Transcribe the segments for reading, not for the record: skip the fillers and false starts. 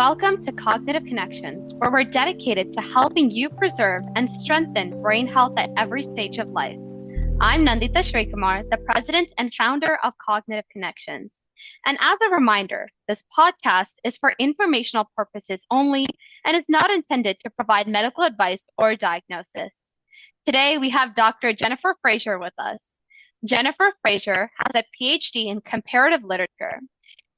Welcome to Cognitive Connections, where we're dedicated to helping you preserve and strengthen brain health at every stage of life. I'm Nandita Shrikumar, the president and founder of Cognitive Connections. And as a reminder, this podcast is for informational purposes only and is not intended to provide medical advice or diagnosis. Today, we have Dr. Jennifer Fraser with us. Jennifer Fraser has a PhD in comparative literature,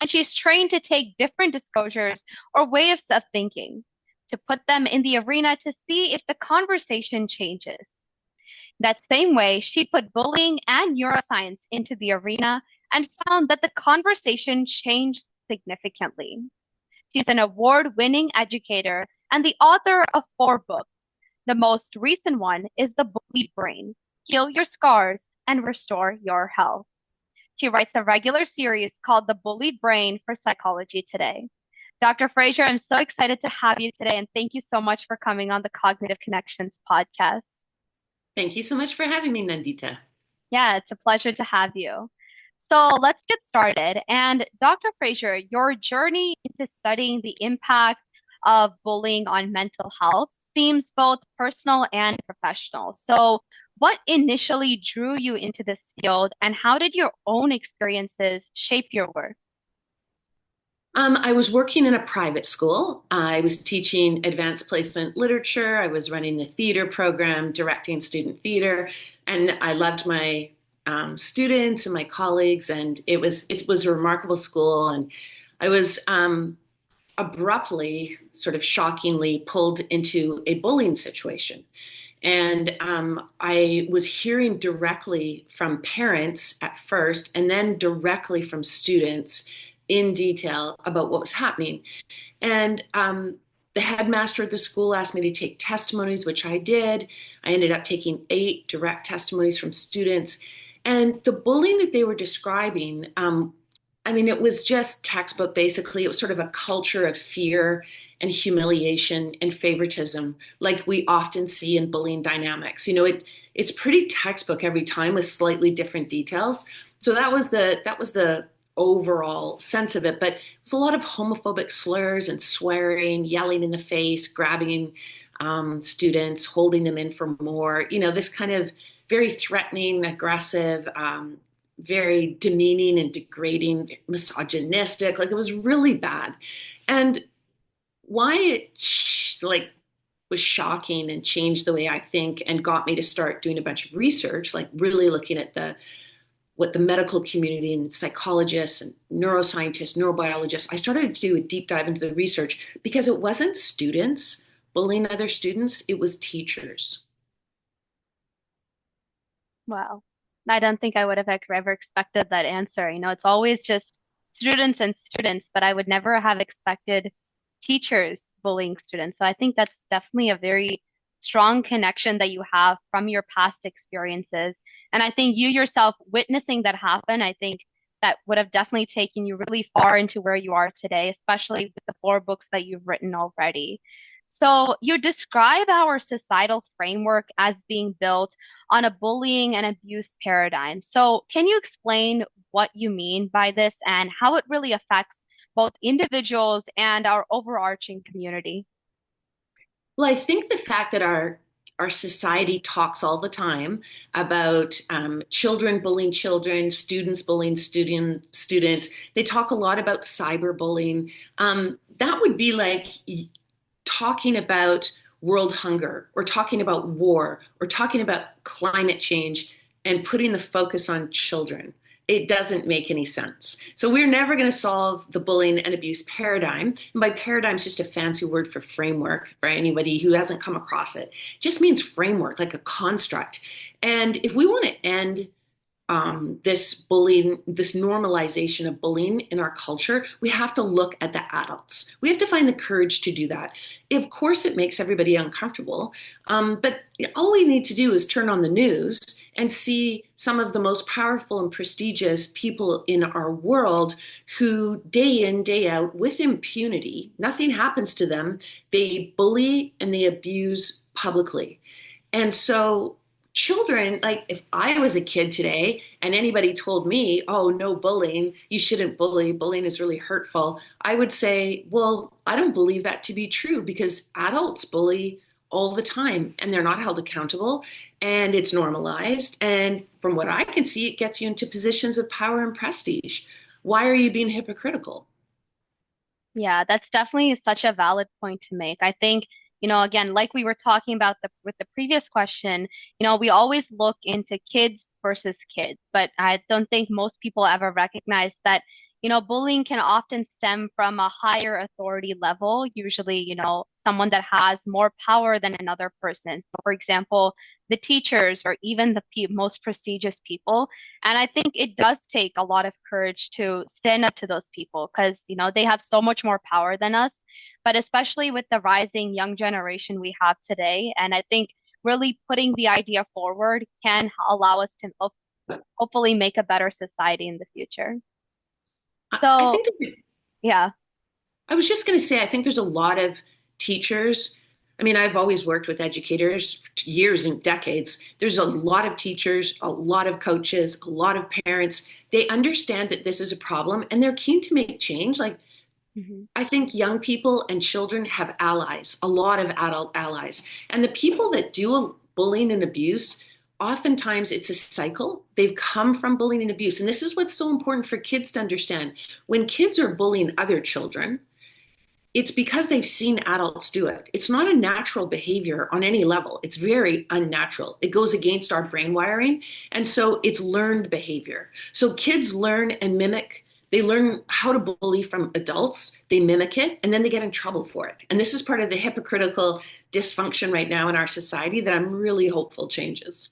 and she's trained to take different disclosures or ways of thinking, to put them in the arena to see if the conversation changes. That same way, she put bullying and neuroscience into the arena and found that the conversation changed significantly. She's an award-winning educator and the author of 4 books. The most recent one is The Bullied Brain: Heal Your Scars and Restore Your Health. She writes a regular series called The Bullied Brain for Psychology Today. Dr. Fraser, I'm so excited to have you today, and thank you so much for coming on the Cognitive Connections podcast. Thank you so much for having me, Nandita. Yeah, it's a pleasure to have you. So let's get started. And Dr. Fraser, your journey into studying the impact of bullying on mental health seems both personal and professional. So what initially drew you into this field, and how did your own experiences shape your work? I was working in a private school. I was teaching advanced placement literature. I was running the theater program, directing student theater, and I loved my students and my colleagues. And it was a remarkable school. And I was abruptly, sort of shockingly, pulled into a bullying situation. And I was hearing directly from parents at first, and then directly from students in detail about what was happening. And the headmaster at the school asked me to take testimonies, which I did. I ended up taking 8 direct testimonies from students. And the bullying that they were describing, it was just textbook, basically. It was sort of a culture of fear and humiliation and favoritism, like we often see in bullying dynamics. It's pretty textbook every time with slightly different details. So that was the overall sense of it. But it was a lot of homophobic slurs and swearing, yelling in the face, grabbing students, holding them in for more. This kind of very threatening, aggressive, very demeaning and degrading, misogynistic. Like, it was really bad. And why it was shocking and changed the way I think and got me to start doing a bunch of research, like really looking at what the medical community and psychologists and neuroscientists, neurobiologists, I started to do a deep dive into the research, because it wasn't students bullying other students, it was teachers. Wow. I don't think I would have ever expected that answer. It's always just students and students, but I would never have expected teachers bullying students. So I think that's definitely a very strong connection that you have from your past experiences. And I think you yourself witnessing that happen, I think that would have definitely taken you really far into where you are today, especially with the 4 books that you've written already. So you describe our societal framework as being built on a bullying and abuse paradigm. So can you explain what you mean by this and how it really affects both individuals and our overarching community? Well, I think the fact that our society talks all the time about children bullying children, students bullying students. They talk a lot about cyberbullying. That would be like talking about world hunger, or talking about war, or talking about climate change and putting the focus on children. It doesn't make any sense. So we're never going to solve the bullying and abuse paradigm. And by paradigm is just a fancy word for framework for anybody who hasn't come across it. It just means framework, like a construct. And if we want to end this bullying, this normalization of bullying in our culture, we have to look at the adults. We have to find the courage to do that. Of course, it makes everybody uncomfortable, but all we need to do is turn on the news and see some of the most powerful and prestigious people in our world who, day in, day out, with impunity, nothing happens to them, they bully and they abuse publicly. And so children, like if I was a kid today and anybody told me, oh, no bullying, you shouldn't bully, bullying is really hurtful, I would say, well, I don't believe that to be true because adults bully all the time and they're not held accountable and it's normalized. And from what I can see, it gets you into positions of power and prestige. Why are you being hypocritical? Yeah, that's definitely such a valid point to make. I think, again, like we were talking about with the previous question, we always look into kids versus kids, but I don't think most people ever recognize that, bullying can often stem from a higher authority level, usually, someone that has more power than another person. So for example, the teachers or even the pe most prestigious people. And I think it does take a lot of courage to stand up to those people because, they have so much more power than us. But especially with the rising young generation we have today, and I think really putting the idea forward can allow us to hopefully make a better society in the future. I So, think that yeah. I was just going to say, I think there's a lot of teachers. I mean, I've always worked with educators for years and decades. There's a lot of teachers, a lot of coaches, a lot of parents. They understand that this is a problem and they're keen to make change. Like, Mhm. I think young people and children have allies, a lot of adult allies. And the people that do bullying and abuse, oftentimes it's a cycle. They've come from bullying and abuse. And this is what's so important for kids to understand. When kids are bullying other children, it's because they've seen adults do it. It's not a natural behavior on any level. It's very unnatural. It goes against our brain wiring. And so it's learned behavior. So kids learn and mimic. They learn how to bully from adults, they mimic it, and then they get in trouble for it. And this is part of the hypocritical dysfunction right now in our society that I'm really hopeful changes.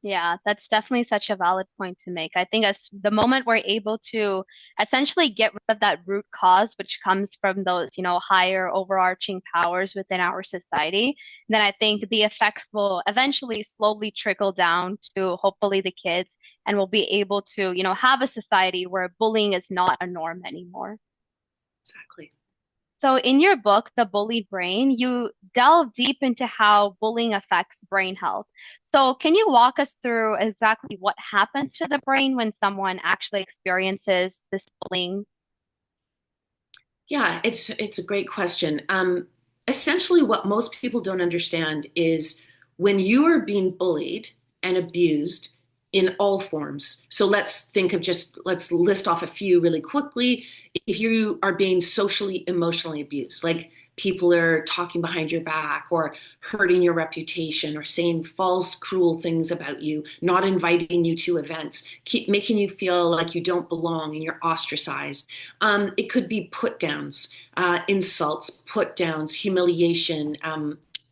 Yeah, that's definitely such a valid point to make. I think as the moment we're able to essentially get rid of that root cause, which comes from those, higher overarching powers within our society, then I think the effects will eventually slowly trickle down to hopefully the kids, and we'll be able to, have a society where bullying is not a norm anymore. Exactly. So, in your book, The Bullied Brain, you delve deep into how bullying affects brain health. So, can you walk us through exactly what happens to the brain when someone actually experiences this bullying? Yeah, it's a great question. Essentially, what most people don't understand is when you are being bullied and abused in all forms. So let's list off a few really quickly. If you are being socially, emotionally abused, like people are talking behind your back or hurting your reputation or saying false, cruel things about you, not inviting you to events, keep making you feel like you don't belong and you're ostracized. It could be put downs, insults, put downs, humiliation,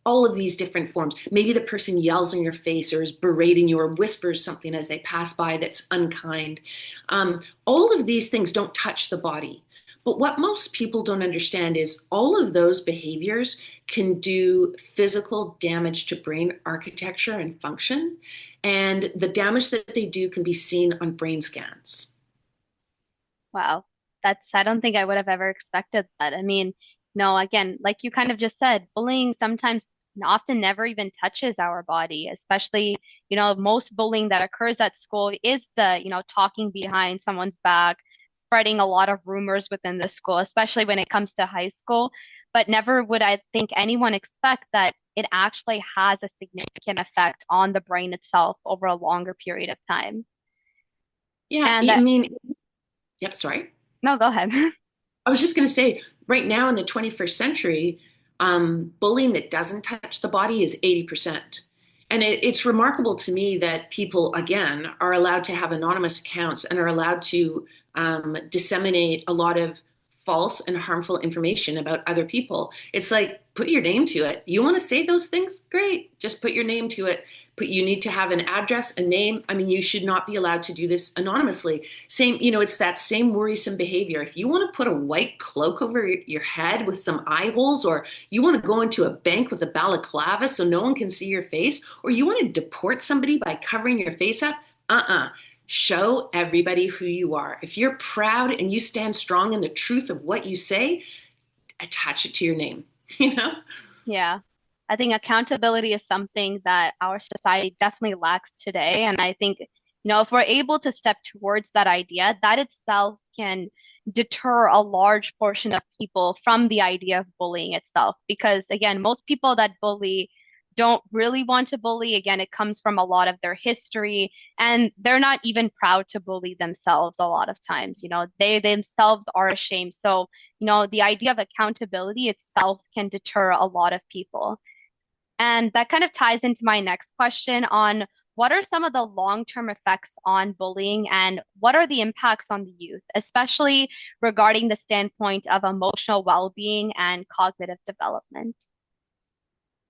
all of these different forms. Maybe the person yells in your face or is berating you or whispers something as they pass by that's unkind. All of these things don't touch the body. But what most people don't understand is all of those behaviors can do physical damage to brain architecture and function. And the damage that they do can be seen on brain scans. Wow, I don't think I would have ever expected that. I mean, no, again, like you kind of just said, bullying sometimes often never even touches our body, especially, most bullying that occurs at school is the, talking behind someone's back, spreading a lot of rumors within the school, especially when it comes to high school. But never would I think anyone expect that it actually has a significant effect on the brain itself over a longer period of time. Yeah, And I that, mean, yep, sorry. no, go ahead. I was just going to say, right now in the 21st century, bullying that doesn't touch the body is 80%. And it's remarkable to me that people, again, are allowed to have anonymous accounts and are allowed to disseminate a lot of false and harmful information about other people. It's like, put your name to it. You want to say those things? Great. Just put your name to it. But you need to have an address, a name. I mean, you should not be allowed to do this anonymously. Same, it's that same worrisome behavior. If you want to put a white cloak over your head with some eye holes, or you want to go into a bank with a balaclava so no one can see your face, or you want to deport somebody by covering your face up, show everybody who you are. If you're proud and you stand strong in the truth of what you say, attach it to your name, you know? Yeah. I think accountability is something that our society definitely lacks today. And I think, if we're able to step towards that idea, that itself can deter a large portion of people from the idea of bullying itself. Because again, most people that bully don't really want to bully. Again, it comes from a lot of their history, and they're not even proud to bully themselves a lot of times. They themselves are ashamed. So, the idea of accountability itself can deter a lot of people. And that kind of ties into my next question on what are some of the long-term effects on bullying and what are the impacts on the youth, especially regarding the standpoint of emotional well-being and cognitive development?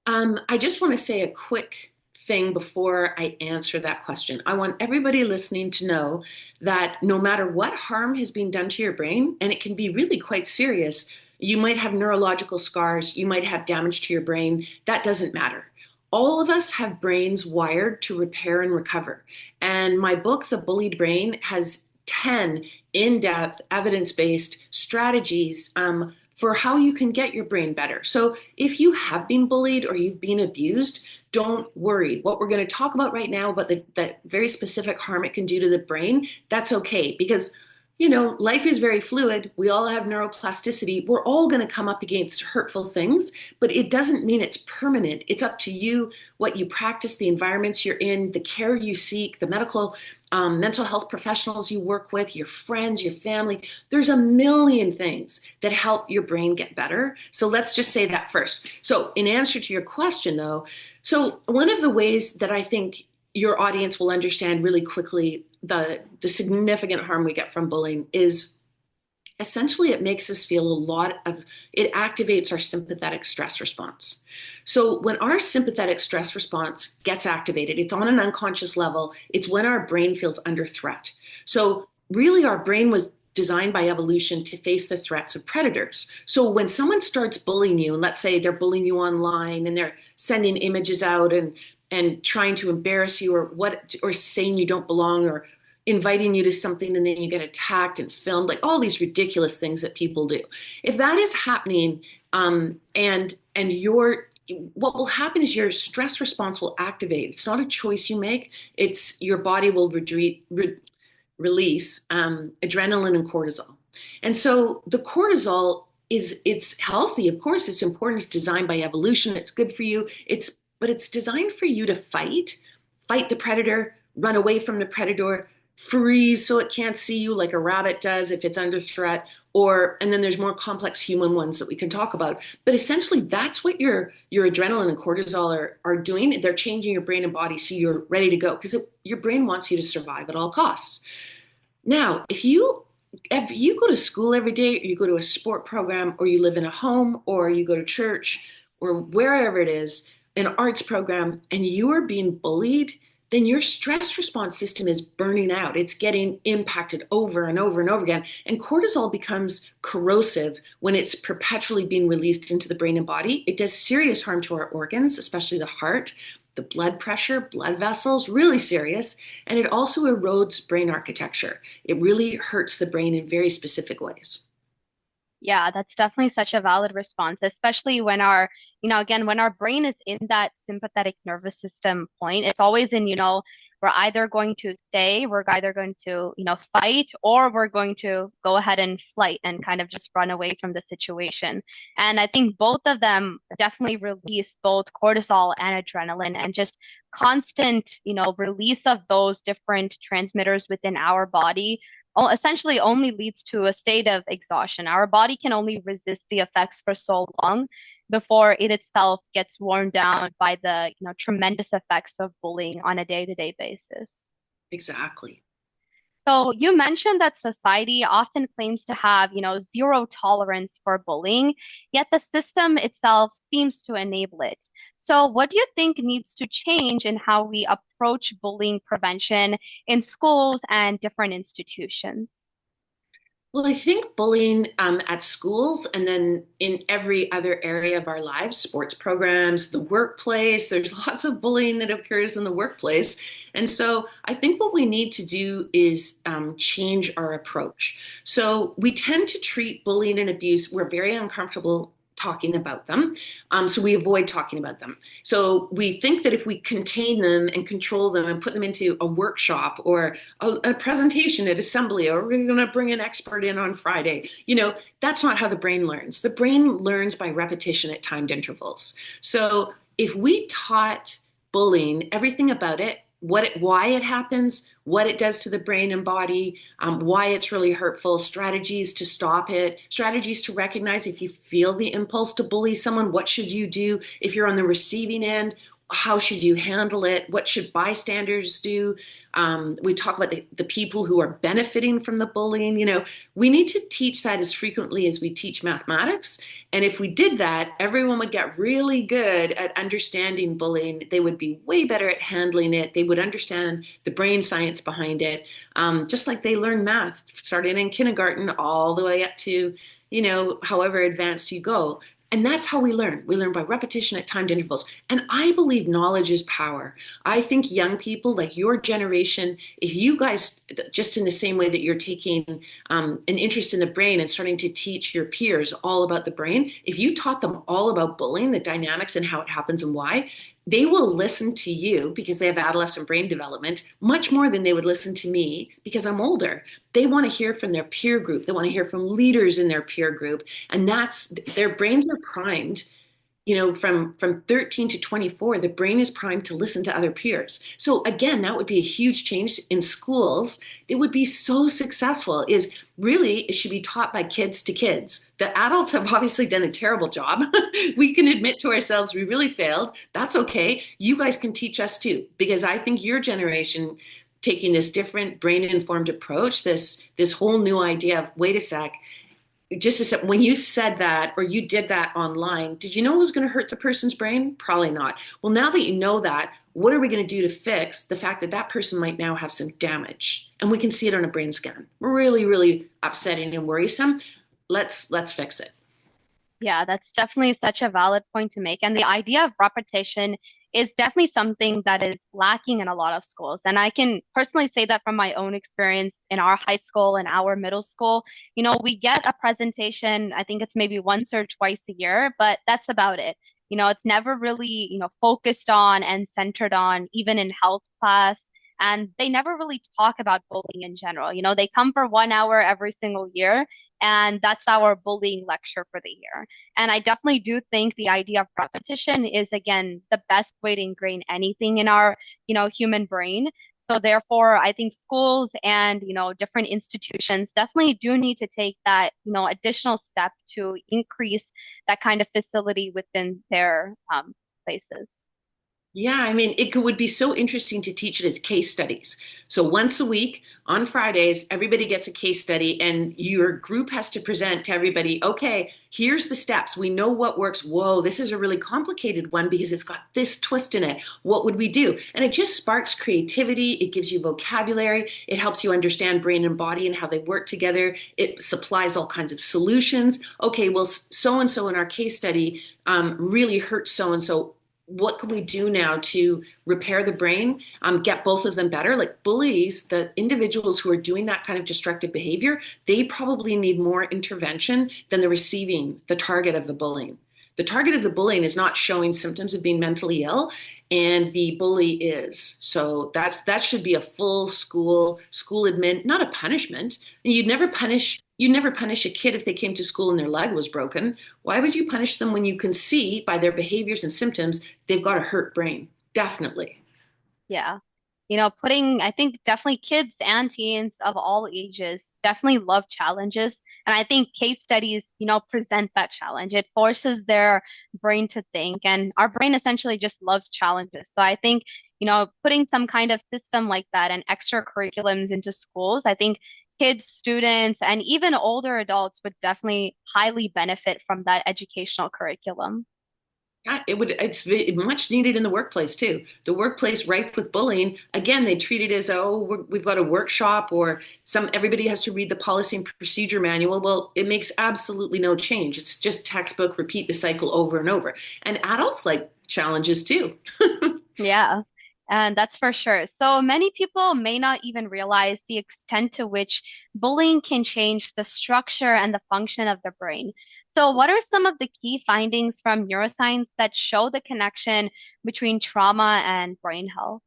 I just want to say a quick thing before I answer that question. I want everybody listening to know that no matter what harm has been done to your brain, and it can be really quite serious, you might have neurological scars, you might have damage to your brain, that doesn't matter. All of us have brains wired to repair and recover. And my book, The Bullied Brain, has 10 in depth, evidence based strategies for how you can get your brain better. So if you have been bullied or you've been abused, don't worry. What we're going to talk about right now about the very specific harm it can do to the brain, that's okay because life is very fluid. We all have neuroplasticity. We're all going to come up against hurtful things, but it doesn't mean it's permanent. It's up to you, what you practice, the environments you're in, the care you seek, the mental health professionals you work with, your friends, your family. There's a million things that help your brain get better. So let's just say that first. So in answer to your question, though, so one of the ways that I think your audience will understand really quickly the significant harm we get from bullying is essentially it makes us feel it activates our sympathetic stress response. So when our sympathetic stress response gets activated, it's on an unconscious level, it's when our brain feels under threat. So really our brain was designed by evolution to face the threats of predators. So when someone starts bullying you, and let's say they're bullying you online and they're sending images out and trying to embarrass you or saying you don't belong or inviting you to something and then you get attacked and filmed, like all these ridiculous things that people do. If that is happening, and what will happen is your stress response will activate. It's not a choice you make. It's your body will release adrenaline and cortisol. And so the cortisol it's healthy. Of course, it's important. It's designed by evolution. It's good for you. But it's designed for you to fight the predator, run away from the predator, freeze so it can't see you like a rabbit does if it's under threat, and then there's more complex human ones that we can talk about. But essentially that's what your adrenaline and cortisol are doing. They're changing your brain and body so you're ready to go because your brain wants you to survive at all costs. Now, if you go to school every day, or you go to a sport program, or you live in a home, or you go to church, or wherever it is, an arts program, and you are being bullied, then your stress response system is burning out. It's getting impacted over and over and over again. And cortisol becomes corrosive when it's perpetually being released into the brain and body. It does serious harm to our organs, especially the heart, the blood pressure, blood vessels, really serious. And it also erodes brain architecture. It really hurts the brain in very specific ways. Yeah, that's definitely such a valid response, especially when again, when our brain is in that sympathetic nervous system point, it's always in, we're either going to stay, we're either going to, fight, or we're going to go ahead and flight and kind of just run away from the situation. And I think both of them definitely release both cortisol and adrenaline and just constant, release of those different transmitters within our body essentially only leads to a state of exhaustion. Our body can only resist the effects for so long before it itself gets worn down by the, tremendous effects of bullying on a day-to-day basis. Exactly. So you mentioned that society often claims to have, zero tolerance for bullying, yet the system itself seems to enable it. So what do you think needs to change in how we approach bullying prevention in schools and different institutions? Well, I think bullying at schools and then in every other area of our lives, sports programs, the workplace, there's lots of bullying that occurs in the workplace. And so I think what we need to do is change our approach. So we tend to treat bullying and abuse, we're very uncomfortable talking about them. So we avoid talking about them. So we think that if we contain them and control them and put them into a workshop or a presentation at assembly, or we're going to bring an expert in on Friday, that's not how the brain learns. The brain learns by repetition at timed intervals. So if we taught bullying everything about it, why it happens, what it does to the brain and body, why it's really hurtful, strategies to stop it, strategies to recognize if you feel the impulse to bully someone, what should you do? If you're on the receiving end, how should you handle it? What should bystanders do? We talk about the people who are benefiting from the bullying. We need to teach that as frequently as we teach mathematics. And if we did that, everyone would get really good at understanding bullying. They would be way better at handling it. They would understand the brain science behind it, just like they learn math, starting in kindergarten all the way up to, however advanced you go. And that's how we learn. We learn by repetition at timed intervals. And I believe knowledge is power. I think young people like your generation, if you guys, just in the same way that you're taking an interest in the brain and starting to teach your peers all about the brain, if you taught them all about bullying, the dynamics and how it happens and why, they will listen to you because they have adolescent brain development much more than they would listen to me because I'm older. They want to hear from their peer group. They want to hear from leaders in their peer group. And that's their brains are primed, from 13 to 24, the brain is primed to listen to other peers. So again, that would be a huge change in schools. It would be so successful is really it should be taught by kids to kids. The adults have obviously done a terrible job. We can admit to ourselves we really failed. That's okay. You guys can teach us too, because I think your generation taking this different brain informed approach, this whole new idea of wait a sec, just as when you said that or you did that online, did you know it was going to hurt the person's brain? Probably not. Well, now that you know that, what are we going to do to fix the fact that that person might now have some damage? And we can see it on a brain scan. Really, really upsetting and worrisome. Let's fix it. Yeah, that's definitely such a valid point to make. And the idea of repetition is definitely something that is lacking in a lot of schools. And I can personally say that from my own experience in our high school and our middle school. We get a presentation, I think it's maybe once or twice a year, but that's about it. It's never really, focused on and centered on, even in health class. And they never really talk about bullying in general. They come for 1 hour every single year, and that's our bullying lecture for the year. And I definitely do think the idea of repetition is, again, the best way to ingrain anything in our, human brain. So therefore, I think schools and, different institutions definitely do need to take that, additional step to increase that kind of facility within their places. Yeah, I mean, would be so interesting to teach it as case studies. So once a week on Fridays, everybody gets a case study, and your group has to present to everybody, okay, here's the steps. We know what works. Whoa, this is a really complicated one because it's got this twist in it. What would we do? And it just sparks creativity. It gives you vocabulary. It helps you understand brain and body and how they work together. It supplies all kinds of solutions. Okay, well, so and so in our case study really hurt so and so. What can we do now to repair the brain, get both of them better? Like bullies, the individuals who are doing that kind of destructive behavior, they probably need more intervention than the target of the bullying. The target of the bullying is not showing symptoms of being mentally ill, and the bully is. So that should be a full school admin, not a punishment. You'd never punish a kid if they came to school and their leg was broken. Why would you punish them when you can see by their behaviors and symptoms they've got a hurt brain? Definitely. Yeah. I think definitely kids and teens of all ages definitely love challenges. And I think case studies, present that challenge. It forces their brain to think, and our brain essentially just loves challenges. So I think, putting some kind of system like that and extra curriculums into schools, I think kids, students, and even older adults would definitely highly benefit from that educational curriculum. Yeah, much needed in the workplace too. The workplace rife with bullying. Again, they treat it as, oh, we've got a workshop or everybody has to read the policy and procedure manual. Well, it makes absolutely no change. It's just textbook, repeat the cycle over and over. And adults like challenges too. Yeah, and that's for sure. So many people may not even realize the extent to which bullying can change the structure and the function of the brain. So, what are some of the key findings from neuroscience that show the connection between trauma and brain health?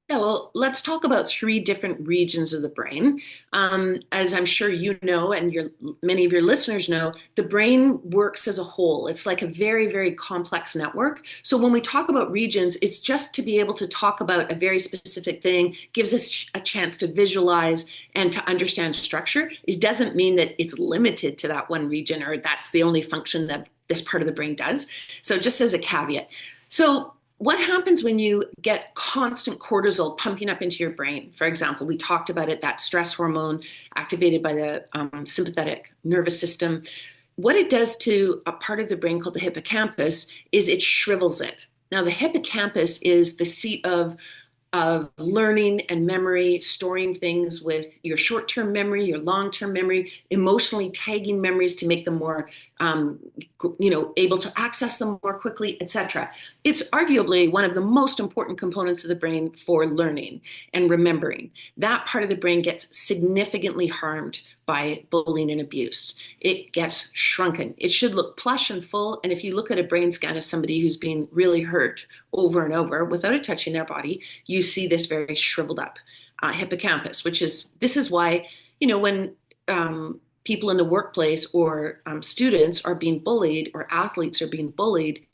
Yeah, well, let's talk about three different regions of the brain. As I'm sure you know, and many of your listeners know, the brain works as a whole. It's like a very, very complex network. So when we talk about regions, it's just to be able to talk about a very specific thing, gives us a chance to visualize and to understand structure. It doesn't mean that it's limited to that one region or that's the only function that this part of the brain does. So just as a caveat. So what happens when you get constant cortisol pumping up into your brain? For example, we talked about it, that stress hormone activated by the sympathetic nervous system. What it does to a part of the brain called the hippocampus is it shrivels it. Now, the hippocampus is the seat of learning and memory, storing things with your short-term memory, your long-term memory, emotionally tagging memories to make them more, able to access them more quickly, etc. It's arguably one of the most important components of the brain for learning and remembering. That part of the brain gets significantly harmed by bullying and abuse. It gets shrunken. It should look plush and full. And if you look at a brain scan of somebody who's been really hurt over and over without it touching their body, you see this very shriveled up hippocampus, this is why, when people in the workplace or students are being bullied or athletes are being bullied,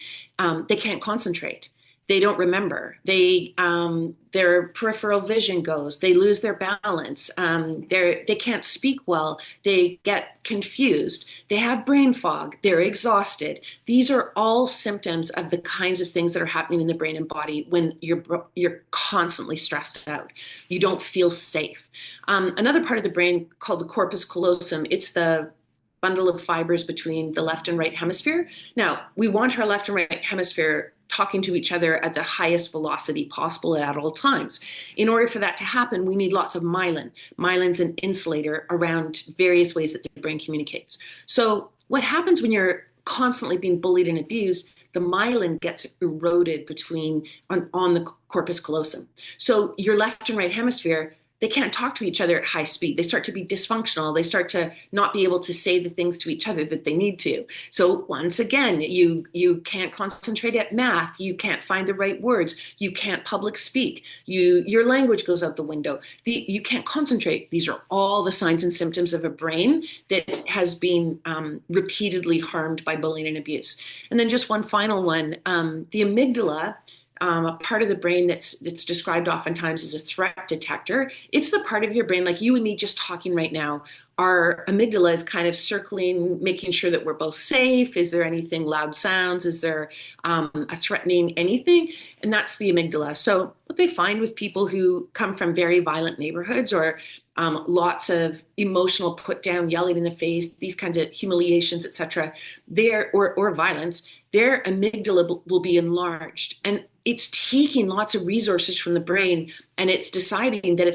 they can't concentrate. They don't remember. Their peripheral vision goes. They lose their balance. They can't speak well. They get confused. They have brain fog. They're exhausted. These are all symptoms of the kinds of things that are happening in the brain and body when you're constantly stressed out. You don't feel safe. Another part of the brain called the corpus callosum. It's the bundle of fibers between the left and right hemisphere. Now, we want our left and right hemisphere talking to each other at the highest velocity possible at all times. In order for that to happen, we need lots of myelin. Myelin's an insulator around various ways that the brain communicates. So what happens when you're constantly being bullied and abused, the myelin gets eroded on the corpus callosum. So your left and right hemisphere, they can't talk to each other at high speed. They start to be dysfunctional. They start to not be able to say the things to each other that they need to. So once again, you can't concentrate at math. You can't find the right words. You can't public speak. Your language goes out the window. You can't concentrate. These are all the signs and symptoms of a brain that has been repeatedly harmed by bullying and abuse. And then just one final one, the amygdala, a part of the brain that's described oftentimes as a threat detector. It's the part of your brain, like you and me just talking right now. Our amygdala is kind of circling, making sure that we're both safe. Is there anything loud sounds? Is there a threatening anything? And that's the amygdala. So what they find with people who come from very violent neighborhoods or lots of emotional put down, yelling in the face, these kinds of humiliations, etc., or violence, their amygdala will be enlarged. And it's taking lots of resources from the brain and it's deciding that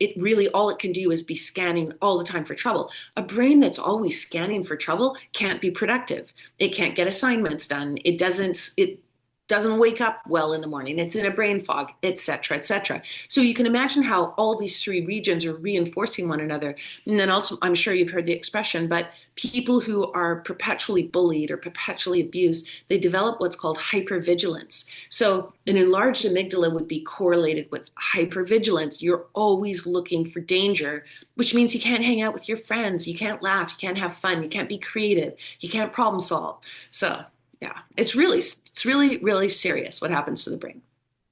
it really all it can do is be scanning all the time for trouble. A brain that's always scanning for trouble can't be productive. It can't get assignments done. It doesn't wake up well in the morning. It's in a brain fog, et cetera, et cetera. So you can imagine how all these three regions are reinforcing one another. And then also, I'm sure you've heard the expression, but people who are perpetually bullied or perpetually abused, they develop what's called hypervigilance. So an enlarged amygdala would be correlated with hypervigilance. You're always looking for danger, which means you can't hang out with your friends. You can't laugh. You can't have fun. You can't be creative. You can't problem solve. So yeah, it's really, really serious what happens to the brain.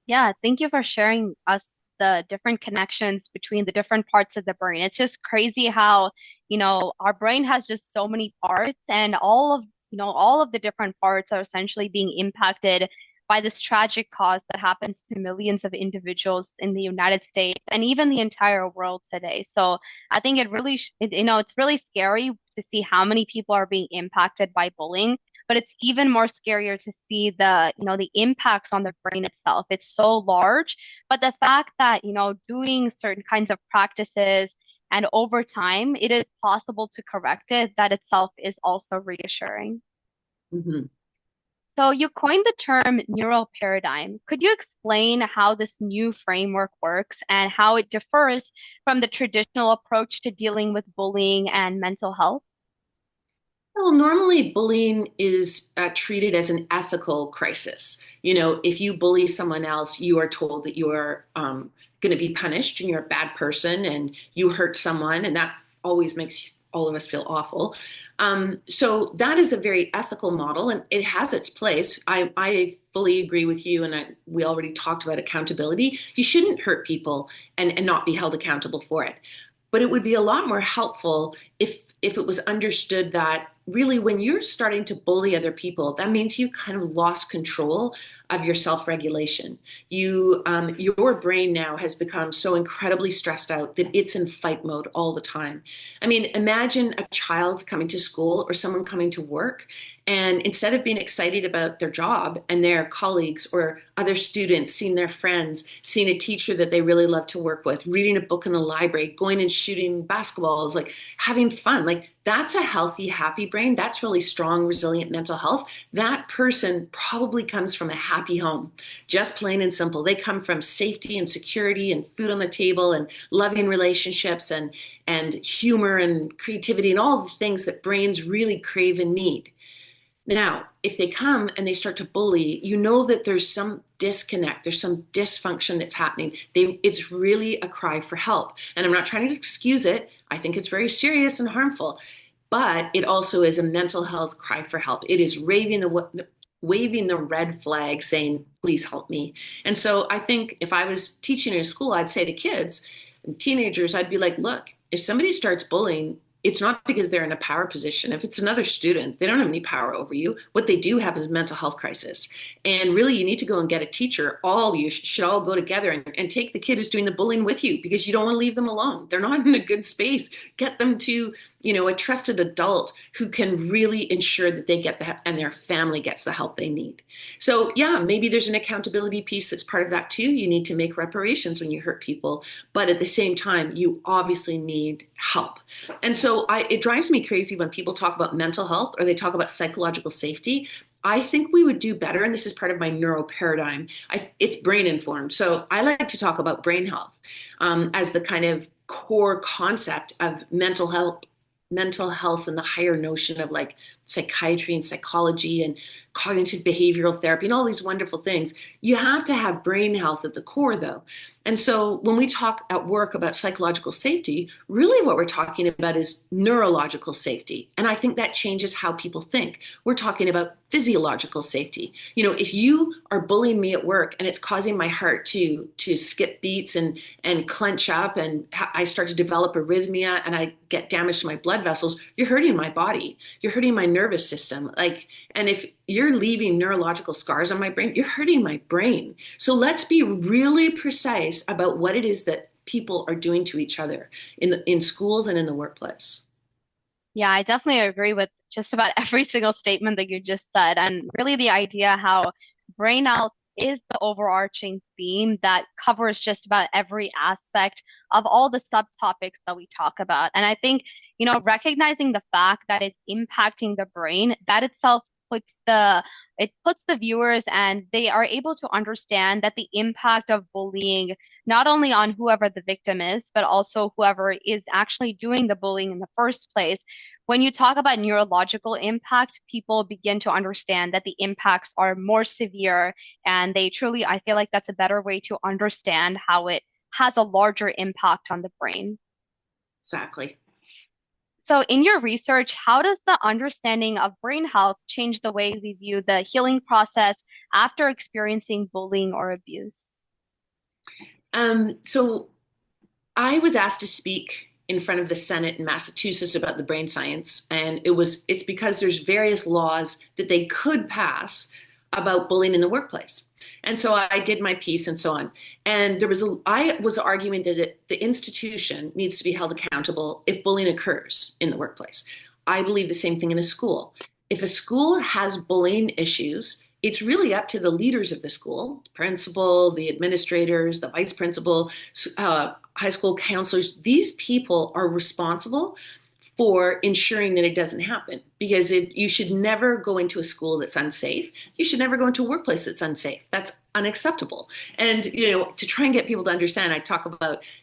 Yeah, thank you for sharing us the different connections between the different parts of the brain. It's just crazy how, our brain has just so many parts and all of the different parts are essentially being impacted by this tragic cause that happens to millions of individuals in the United States and even the entire world today. So I think it's really scary to see how many people are being impacted by bullying, but it's even more scarier to see the impacts on the brain itself. It's so large, but the fact that, doing certain kinds of practices and over time, it is possible to correct it, that itself is also reassuring. Mhm. So you coined the term neural paradigm. Could you explain how this new framework works and how it differs from the traditional approach to dealing with bullying and mental health? Well, normally bullying is treated as an ethical crisis. If you bully someone else, you are told that you are going to be punished and you're a bad person and you hurt someone, and that always makes all of us feel awful. So that is a very ethical model, and it has its place. I fully agree with you, and we already talked about accountability. You shouldn't hurt people and not be held accountable for it. But it would be a lot more helpful if it was understood that really when you're starting to bully other people, that means you kind of lost control of your self-regulation. Your brain now has become so incredibly stressed out that it's in fight mode all the time. I mean, imagine a child coming to school or someone coming to work, and instead of being excited about their job and their colleagues or other students, seeing their friends, seeing a teacher that they really love to work with, reading a book in the library, going and shooting basketballs, like having fun, like that's a healthy, happy brain. That's really strong, resilient mental health. That person probably comes from a happy home, just plain and simple. They come from safety and security and food on the table and loving relationships and humor and creativity and all the things that brains really crave and need. Now, if they come and they start to bully, you know that there's some disconnect, there's some dysfunction that's happening. It's really a cry for help. And I'm not trying to excuse it. I think it's very serious and harmful, but it also is a mental health cry for help. It is waving the red flag saying, please help me. And so I think if I was teaching in a school, I'd say to kids and teenagers, I'd be like, look, if somebody starts bullying, it's not because they're in a power position. If it's another student, they don't have any power over you. What they do have is a mental health crisis. And really, you need to go and get a teacher. All you should all go together and take the kid who's doing the bullying with you because you don't want to leave them alone. They're not in a good space. Get them to, a trusted adult who can really ensure that they get the help and their family gets the help they need. So yeah, maybe there's an accountability piece that's part of that too. You need to make reparations when you hurt people, but at the same time, you obviously need help. And so it drives me crazy when people talk about mental health or they talk about psychological safety. I think we would do better, and this is part of my neuro paradigm. It's brain informed. So I like to talk about brain health as the kind of core concept of mental health and the higher notion of like psychiatry and psychology and cognitive behavioral therapy and all these wonderful things. You have to have brain health at the core, though. And so when we talk at work about psychological safety, really what we're talking about is neurological safety. And I think that changes how people think. We're talking about physiological safety. If you are bullying me at work and it's causing my heart to skip beats and clench up and I start to develop arrhythmia and I get damage to my blood vessels, you're hurting my body. You're hurting my nervous system. And if you're leaving neurological scars on my brain, you're hurting my brain. So let's be really precise about what it is that people are doing to each other in schools and in the workplace. Yeah, I definitely agree with just about every single statement that you just said. And really, the idea how brain health is the overarching theme that covers just about every aspect of all the subtopics that we talk about. And I think, recognizing the fact that it's impacting the brain, that itself puts the viewers and they are able to understand that the impact of bullying not only on whoever the victim is, but also whoever is actually doing the bullying in the first place. When you talk about neurological impact, people begin to understand that the impacts are more severe, and I feel like that's a better way to understand how it has a larger impact on the brain. Exactly. So, in your research, how does the understanding of brain health change the way we view the healing process after experiencing bullying or abuse? So I was asked to speak in front of the Senate in Massachusetts about the brain science, and it's because there's various laws that they could pass about bullying in the workplace. And so I did my piece and so on. And I was arguing that the institution needs to be held accountable if bullying occurs in the workplace. I believe the same thing in a school. If a school has bullying issues, it's really up to the leaders of the school, the principal, the administrators, the vice principal, high school counselors. These people are responsible for ensuring that it doesn't happen because you should never go into a school that's unsafe. You should never go into a workplace that's unsafe. That's unacceptable. And, to try and get people to understand,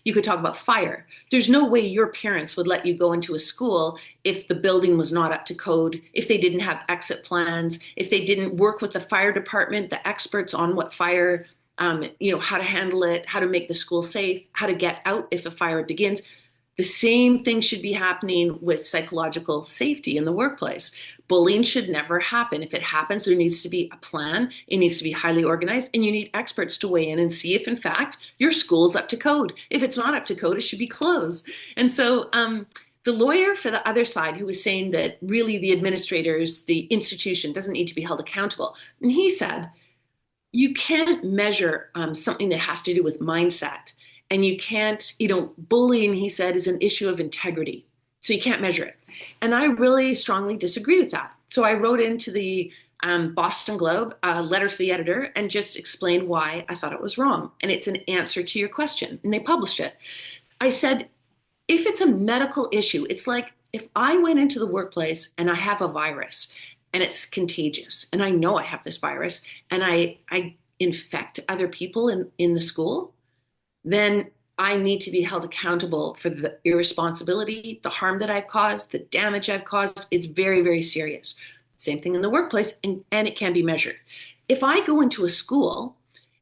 you could talk about fire. There's no way your parents would let you go into a school if the building was not up to code, if they didn't have exit plans, if they didn't work with the fire department, the experts on what fire, how to handle it, how to make the school safe, how to get out if a fire begins. The same thing should be happening with psychological safety in the workplace. Bullying should never happen. If it happens, there needs to be a plan. It needs to be highly organized, and you need experts to weigh in and see if, in fact, your school is up to code. If it's not up to code, it should be closed. And so the lawyer for the other side, who was saying that really the administrators, the institution doesn't need to be held accountable. And he said, you can't measure something that has to do with mindset. And you can't, bullying, he said, is an issue of integrity. So you can't measure it. And I really strongly disagree with that. So I wrote into the Boston Globe a letter to the editor and just explained why I thought it was wrong. And it's an answer to your question. And they published it. I said, if it's a medical issue, it's like if I went into the workplace and I have a virus and it's contagious and I know I have this virus and I infect other people in the school, then I need to be held accountable for the irresponsibility, the harm that I've caused, the damage I've caused. It's very, very serious. Same thing in the workplace, and it can be measured. If I go into a school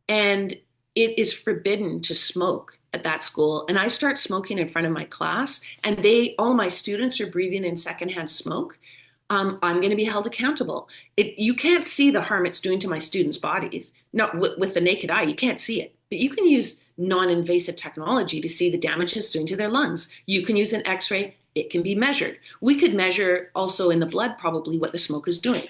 and it is forbidden to smoke at that school, and I start smoking in front of my class, and all my students are breathing in secondhand smoke, I'm going to be held accountable. You can't see the harm it's doing to my students' bodies. Not with the naked eye, you can't see it. But you can use non-invasive technology to see the damage it's doing to their lungs. You can use an X-ray. It can be measured. We could measure also in the blood probably what the smoke is doing.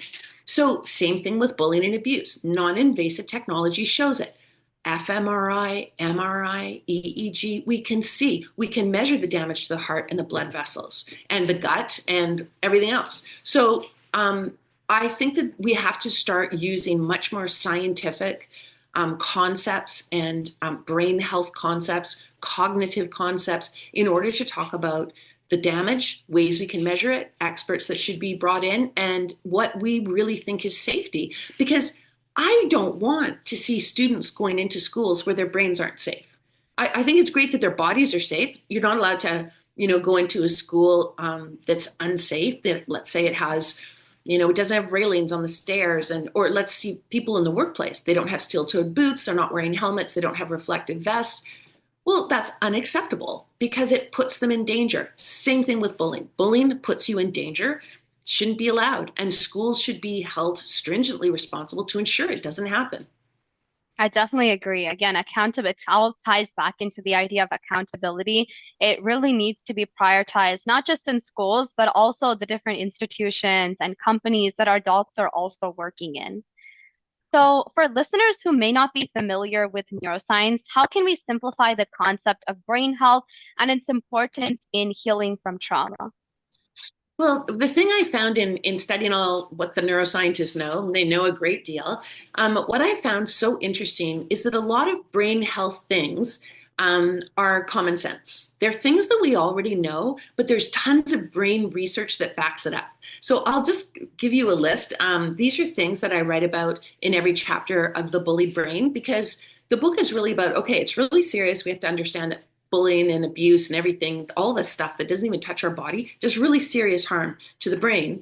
So same thing with bullying and abuse. Non-invasive technology shows it. fMRI, MRI, EEG, we can measure the damage to the heart and the blood vessels and the gut and everything else. So I think that we have to start using much more scientific concepts and brain health concepts, cognitive concepts, in order to talk about the damage, ways we can measure it, experts that should be brought in, and what we really think is safety. Because I don't want to see students going into schools where their brains aren't safe. I think it's great that their bodies are safe. You're not allowed to, go into a school that's unsafe, that let's say it has, it doesn't have railings on the stairs, or let's see people in the workplace. They don't have steel-toed boots. They're not wearing helmets. They don't have reflective vests. Well, that's unacceptable because it puts them in danger. Same thing with bullying. Bullying puts you in danger. Shouldn't be allowed. And schools should be held stringently responsible to ensure it doesn't happen. I definitely agree. Again, accountability all ties back into the idea of accountability. It really needs to be prioritized, not just in schools, but also the different institutions and companies that our adults are also working in. So, for listeners who may not be familiar with neuroscience, how can we simplify the concept of brain health and its importance in healing from trauma? Well, the thing I found in studying all what the neuroscientists know, they know a great deal. What I found so interesting is that a lot of brain health things are common sense. They're things that we already know, but there's tons of brain research that backs it up. So I'll just give you a list. These are things that I write about in every chapter of The Bullied Brain, because the book is really about, okay, it's really serious. We have to understand that bullying and abuse and everything, all this stuff that doesn't even touch our body, does really serious harm to the brain.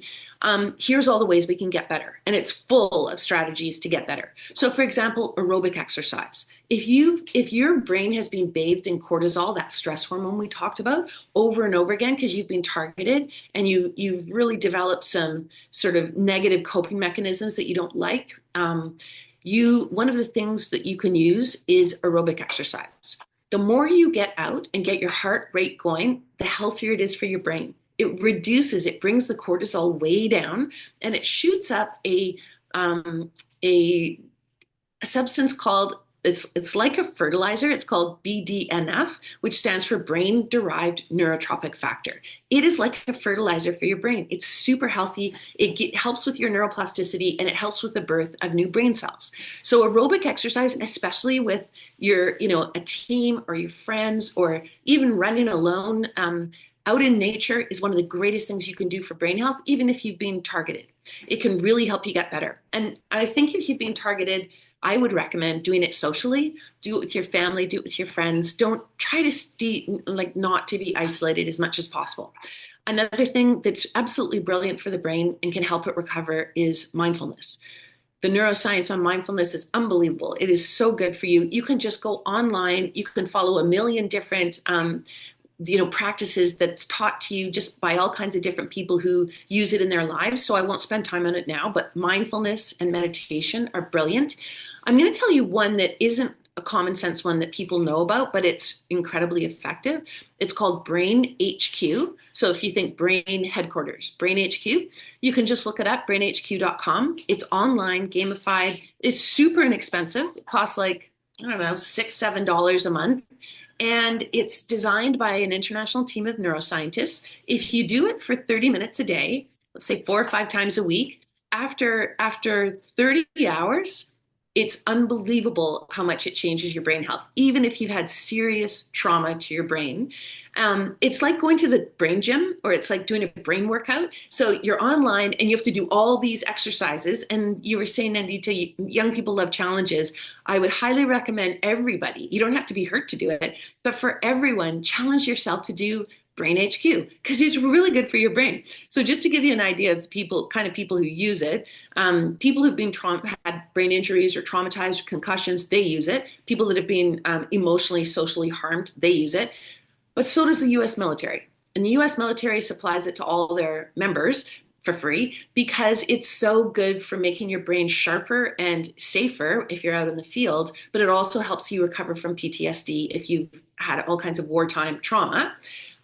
Here's all the ways we can get better. And it's full of strategies to get better. So for example, aerobic exercise. If your brain has been bathed in cortisol, that stress hormone we talked about, over and over again, because you've been targeted and you've really developed some sort of negative coping mechanisms that you don't like, one of the things that you can use is aerobic exercise. The more you get out and get your heart rate going, the healthier it is for your brain. It brings the cortisol way down, and it shoots up a substance called, it's like a fertilizer. It's called BDNF, which stands for brain-derived neurotrophic factor. It is like a fertilizer for your brain. It's super healthy. It helps with your neuroplasticity, and it helps with the birth of new brain cells. So aerobic exercise, especially with your, a team or your friends, or even running alone, Out in nature is one of the greatest things you can do for brain health, even if you've been targeted. It can really help you get better. And I think if you've been targeted, I would recommend doing it socially. Do it with your family, do it with your friends. Don't try to stay, like not to be isolated as much as possible. Another thing that's absolutely brilliant for the brain and can help it recover is mindfulness. The neuroscience on mindfulness is unbelievable. It is so good for you. You can just go online. You can follow a million different practices that's taught to you just by all kinds of different people who use it in their lives. So I won't spend time on it now, but mindfulness and meditation are brilliant. I'm going to tell you one that isn't a common sense one that people know about, but it's incredibly effective. It's called Brain HQ. So if you think brain headquarters, Brain HQ, you can just look it up, brainhq.com. It's online, gamified. It's super inexpensive. It costs like, I don't know, $6, $7 a month. And it's designed by an international team of neuroscientists. If you do it for 30 minutes a day, let's say 4 or 5 times a week, after 30 hours, it's unbelievable how much it changes your brain health, even if you've had serious trauma to your brain. It's like going to the brain gym, or it's like doing a brain workout. So you're online and you have to do all these exercises. And you were saying, Nandita, young people love challenges. I would highly recommend everybody, you don't have to be hurt to do it, but for everyone, challenge yourself to do Brain HQ because it's really good for your brain. So just to give you an idea of kind of people who use it, people who've been had brain injuries or traumatized or concussions, they use it. People that have been emotionally, socially harmed, they use it. But so does the U.S. military. And the U.S. military supplies it to all their members for free because it's so good for making your brain sharper and safer if you're out in the field, but it also helps you recover from PTSD if you've had all kinds of wartime trauma.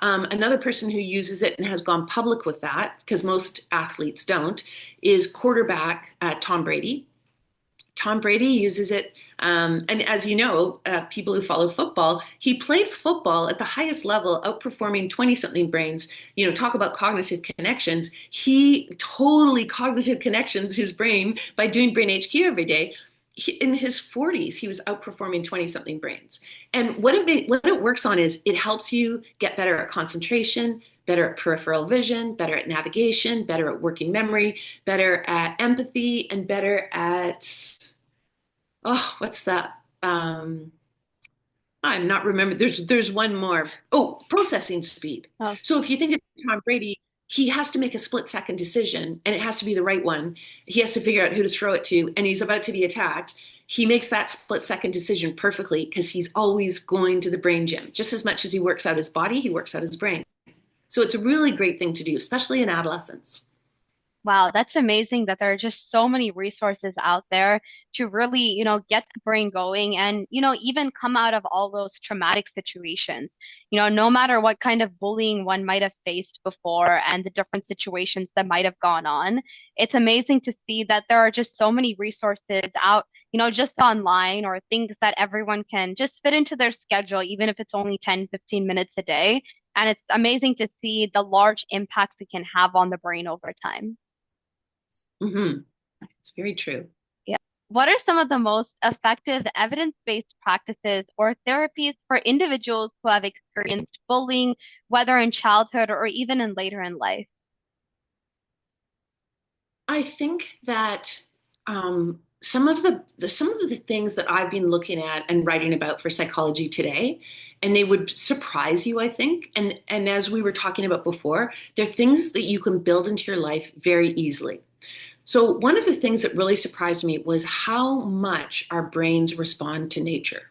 Another person who uses it and has gone public with that, because most athletes don't, is quarterback Tom Brady. Tom Brady uses it. And as you know, people who follow football, he played football at the highest level, outperforming 20-something brains. Talk about cognitive connections. He totally cognitive connections his brain by doing Brain HQ every day. In his 40s, he was outperforming 20-something brains. And what it works on is it helps you get better at concentration, better at peripheral vision, better at navigation, better at working memory, better at empathy, and better at, what's that? I'm not remembering. There's one more. Oh, processing speed. Oh, So if you think of Tom Brady, he has to make a split-second decision, and it has to be the right one. He has to figure out who to throw it to, and he's about to be attacked. He makes that split-second decision perfectly because he's always going to the brain gym. Just as much as he works out his body, he works out his brain. So it's a really great thing to do, especially in adolescence. wow, that's amazing that there are just so many resources out there to really, get the brain going and, even come out of all those traumatic situations. No matter what kind of bullying one might have faced before and the different situations that might have gone on, it's amazing to see that there are just so many resources out, just online or things that everyone can just fit into their schedule, even if it's only 10, 15 minutes a day. And it's amazing to see the large impacts it can have on the brain over time. Hmm. It's very true. Yeah. What are some of the most effective evidence-based practices or therapies for individuals who have experienced bullying, whether in childhood or even in later in life? I think that some of the things that I've been looking at and writing about for Psychology Today, and they would surprise you, I think. And as we were talking about before, they're things that you can build into your life very easily. So one of the things that really surprised me was how much our brains respond to nature.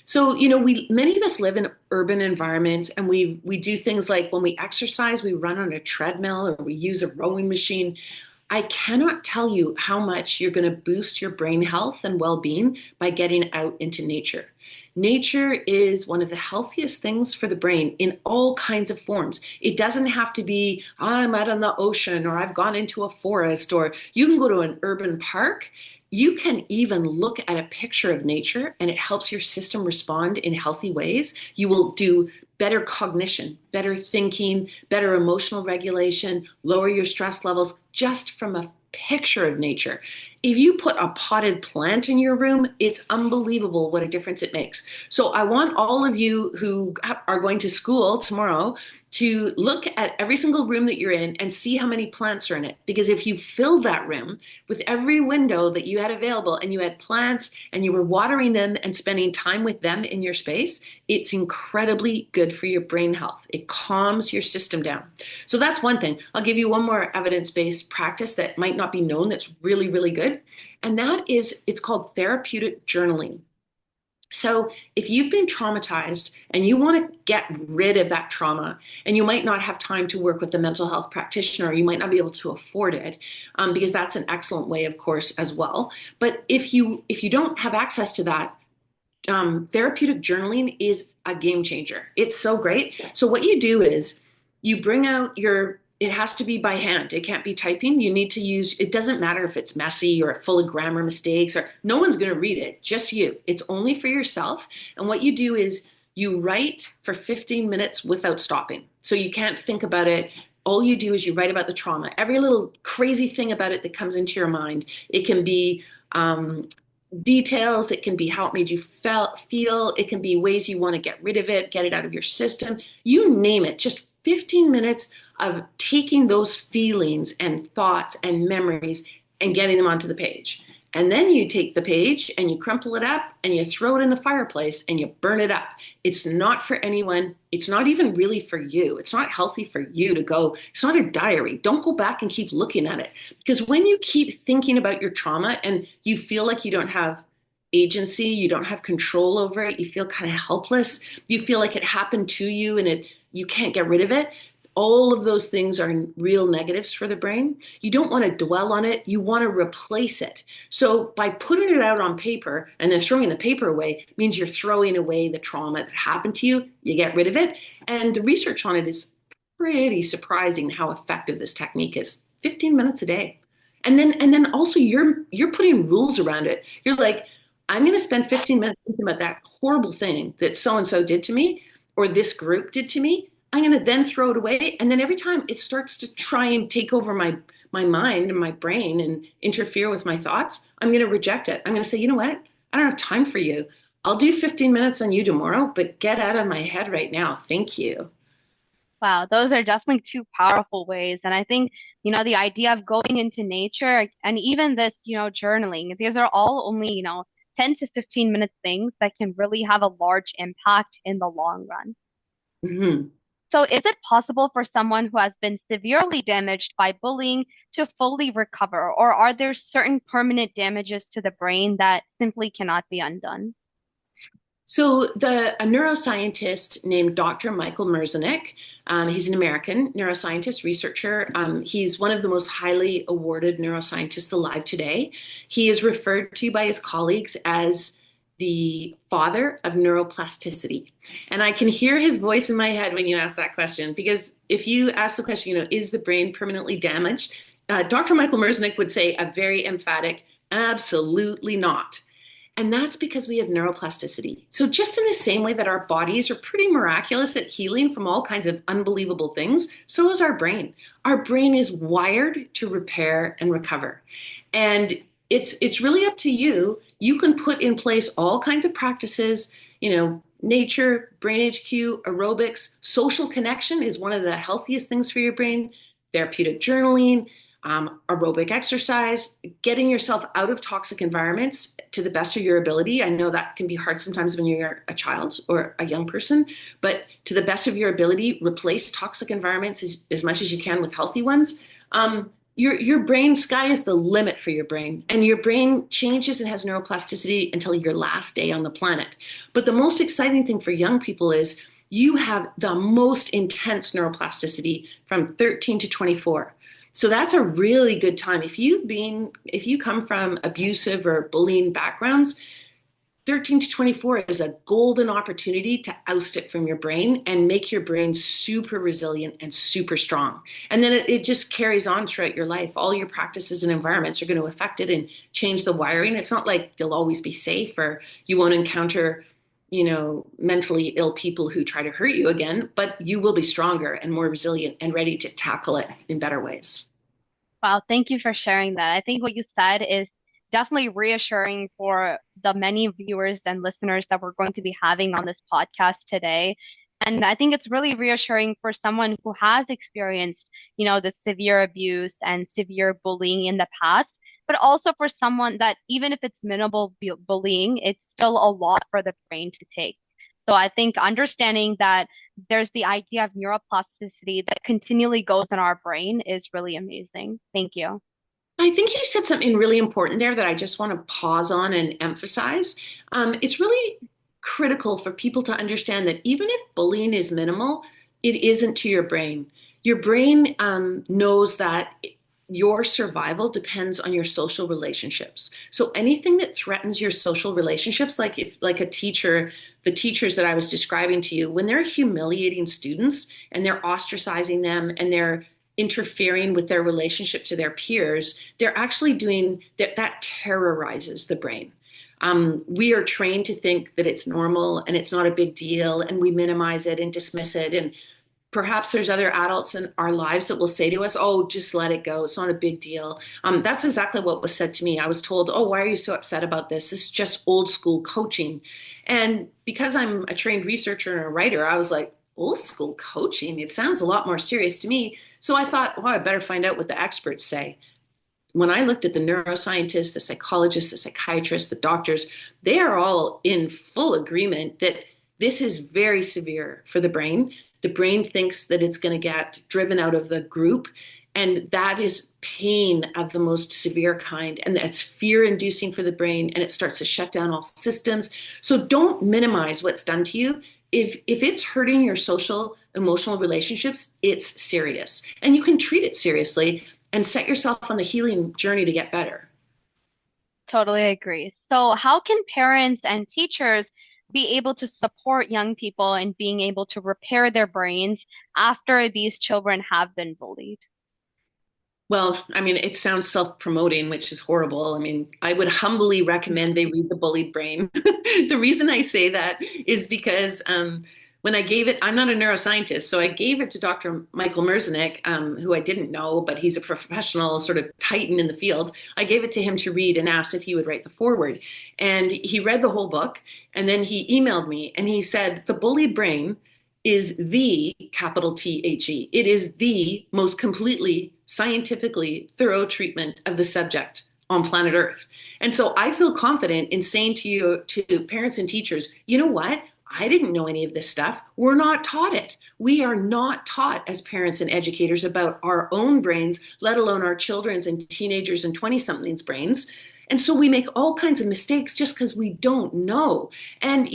So, we many of us live in urban environments and we do things like when we exercise, we run on a treadmill or we use a rowing machine. I cannot tell you how much you're going to boost your brain health and well-being by getting out into nature. Nature is one of the healthiest things for the brain in all kinds of forms. It doesn't have to be, I'm out on the ocean or I've gone into a forest, or you can go to an urban park. You can even look at a picture of nature and it helps your system respond in healthy ways. You will do better cognition, better thinking, better emotional regulation, lower your stress levels just from a picture of nature. if you put a potted plant in your room, it's unbelievable what a difference it makes. So I want all of you who are going to school tomorrow to look at every single room that you're in and see how many plants are in it. Because if you filled that room with every window that you had available and you had plants and you were watering them and spending time with them in your space, it's incredibly good for your brain health. It calms your system down. So that's one thing. I'll give you one more evidence-based practice that might not be known that's really, really good. And that is, it's called therapeutic journaling. So if you've been traumatized and you want to get rid of that trauma, and you might not have time to work with a mental health practitioner, or you might not be able to afford it, because that's an excellent way, of course, as well. But if you don't have access to that, therapeutic journaling is a game changer. It's so great. So what you do is you bring out your, it has to be by hand. It can't be typing. You need to use, it doesn't matter if it's messy or full of grammar mistakes, or no one's going to read it, just you. It's only for yourself. And what you do is you write for 15 minutes without stopping. So you can't think about it. All you do is you write about the trauma, every little crazy thing about it that comes into your mind. It can be details, it can be how it made you feel, it can be ways you want to get rid of it, get it out of your system, you name it. Just 15 minutes of taking those feelings and thoughts and memories and getting them onto the page. And then you take the page and you crumple it up and you throw it in the fireplace and you burn it up. It's not for anyone. It's not even really for you. It's not healthy for you to go. It's not a diary. Don't go back and keep looking at it. Because when you keep thinking about your trauma and you feel like you don't have agency, you don't have control over it, you feel kind of helpless, you feel like it happened to you and you can't get rid of it, all of those things are real negatives for the brain. You don't want to dwell on it. You want to replace it. So by putting it out on paper and then throwing the paper away means you're throwing away the trauma that happened to you. You get rid of it. And the research on it is pretty surprising how effective this technique is. 15 minutes a day. And then also you're putting rules around it. You're like, I'm going to spend 15 minutes thinking about that horrible thing that so and so did to me or this group did to me. I'm going to then throw it away. And then every time it starts to try and take over my mind and my brain and interfere with my thoughts, I'm going to reject it. I'm going to say, you know what? I don't have time for you. I'll do 15 minutes on you tomorrow, but get out of my head right now. Thank you. Wow, those are definitely two powerful ways. And I think, the idea of going into nature and even this, journaling, these are all only, 10 to 15 minute things that can really have a large impact in the long run. Mhm. So, is it possible for someone who has been severely damaged by bullying to fully recover, or are there certain permanent damages to the brain that simply cannot be undone? So a neuroscientist named Dr. Michael Merzenich, he's an American neuroscientist, researcher. He's one of the most highly awarded neuroscientists alive today. He is referred to by his colleagues as the father of neuroplasticity. And I can hear his voice in my head when you ask that question, because if you ask the question, is the brain permanently damaged? Dr. Michael Merzenich would say a very emphatic, absolutely not. And that's because we have neuroplasticity. So just in the same way that our bodies are pretty miraculous at healing from all kinds of unbelievable things, so is our brain. Our brain is wired to repair and recover. And it's really up to you. You can put in place all kinds of practices, nature, brain HQ, aerobics, social connection is one of the healthiest things for your brain, therapeutic journaling, aerobic exercise, getting yourself out of toxic environments to the best of your ability. I know that can be hard sometimes when you're a child or a young person, but to the best of your ability, replace toxic environments as much as you can with healthy ones. Your brain, sky is the limit for your brain, and your brain changes and has neuroplasticity until your last day on the planet. But the most exciting thing for young people is you have the most intense neuroplasticity from 13 to 24. So that's a really good time. If you come from abusive or bullying backgrounds, 13 to 24 is a golden opportunity to oust it from your brain and make your brain super resilient and super strong. And then it just carries on throughout your life. All your practices and environments are going to affect it and change the wiring. It's not like you'll always be safe or you won't encounter, mentally ill people who try to hurt you again, but you will be stronger and more resilient and ready to tackle it in better ways. Wow, thank you for sharing that. I think what you said is definitely reassuring for the many viewers and listeners that we're going to be having on this podcast today. And I think it's really reassuring for someone who has experienced, the severe abuse and severe bullying in the past, but also for someone that even if it's minimal bullying, it's still a lot for the brain to take. So I think understanding that there's the idea of neuroplasticity that continually goes in our brain is really amazing. Thank you. I think you said something really important there that I just want to pause on and emphasize. It's really critical for people to understand that even if bullying is minimal, it isn't to your brain. Your brain knows that your survival depends on your social relationships. So anything that threatens your social relationships, like if like a teacher, the teachers that I was describing to you, when they're humiliating students and they're ostracizing them and they're interfering with their relationship to their peers, they're actually doing that. That terrorizes the brain. We are trained to think that it's normal and it's not a big deal, and we minimize it and dismiss it. And perhaps there's other adults in our lives that will say to us, "Oh, just let it go. It's not a big deal." That's exactly what was said to me. I was told, "Oh, why are you so upset about this? This is just old school coaching." And because I'm a trained researcher and a writer, I was like, old school coaching? It sounds a lot more serious to me. So I thought, well, I better find out what the experts say. When I looked at the neuroscientists, the psychologists, the psychiatrists, the doctors, they are all in full agreement that this is very severe for the brain. The brain thinks that it's going to get driven out of the group. And that is pain of the most severe kind. And that's fear inducing for the brain. And it starts to shut down all systems. So don't minimize what's done to you. If it's hurting your social, emotional relationships, it's serious. And you can treat it seriously and set yourself on the healing journey to get better. Totally agree. So, how can parents and teachers be able to support young people in being able to repair their brains after these children have been bullied? Well, I mean, it sounds self-promoting, which is horrible. I mean, I would humbly recommend they read The Bullied Brain. The reason I say that is because when I gave it, I'm not a neuroscientist, so I gave it to Dr. Michael Merzenich, who I didn't know, but he's a professional sort of titan in the field. I gave it to him to read and asked if he would write the foreword. And he read the whole book, and then he emailed me and he said, The Bullied Brain is the capital THE. It is the most completely scientifically thorough treatment of the subject on planet Earth. And so I feel confident in saying to you, to parents and teachers, you know what? I didn't know any of this stuff. We're not taught it. We are not taught as parents and educators about our own brains, let alone our children's and teenagers and 20 somethings brains. And so we make all kinds of mistakes just because we don't know. And,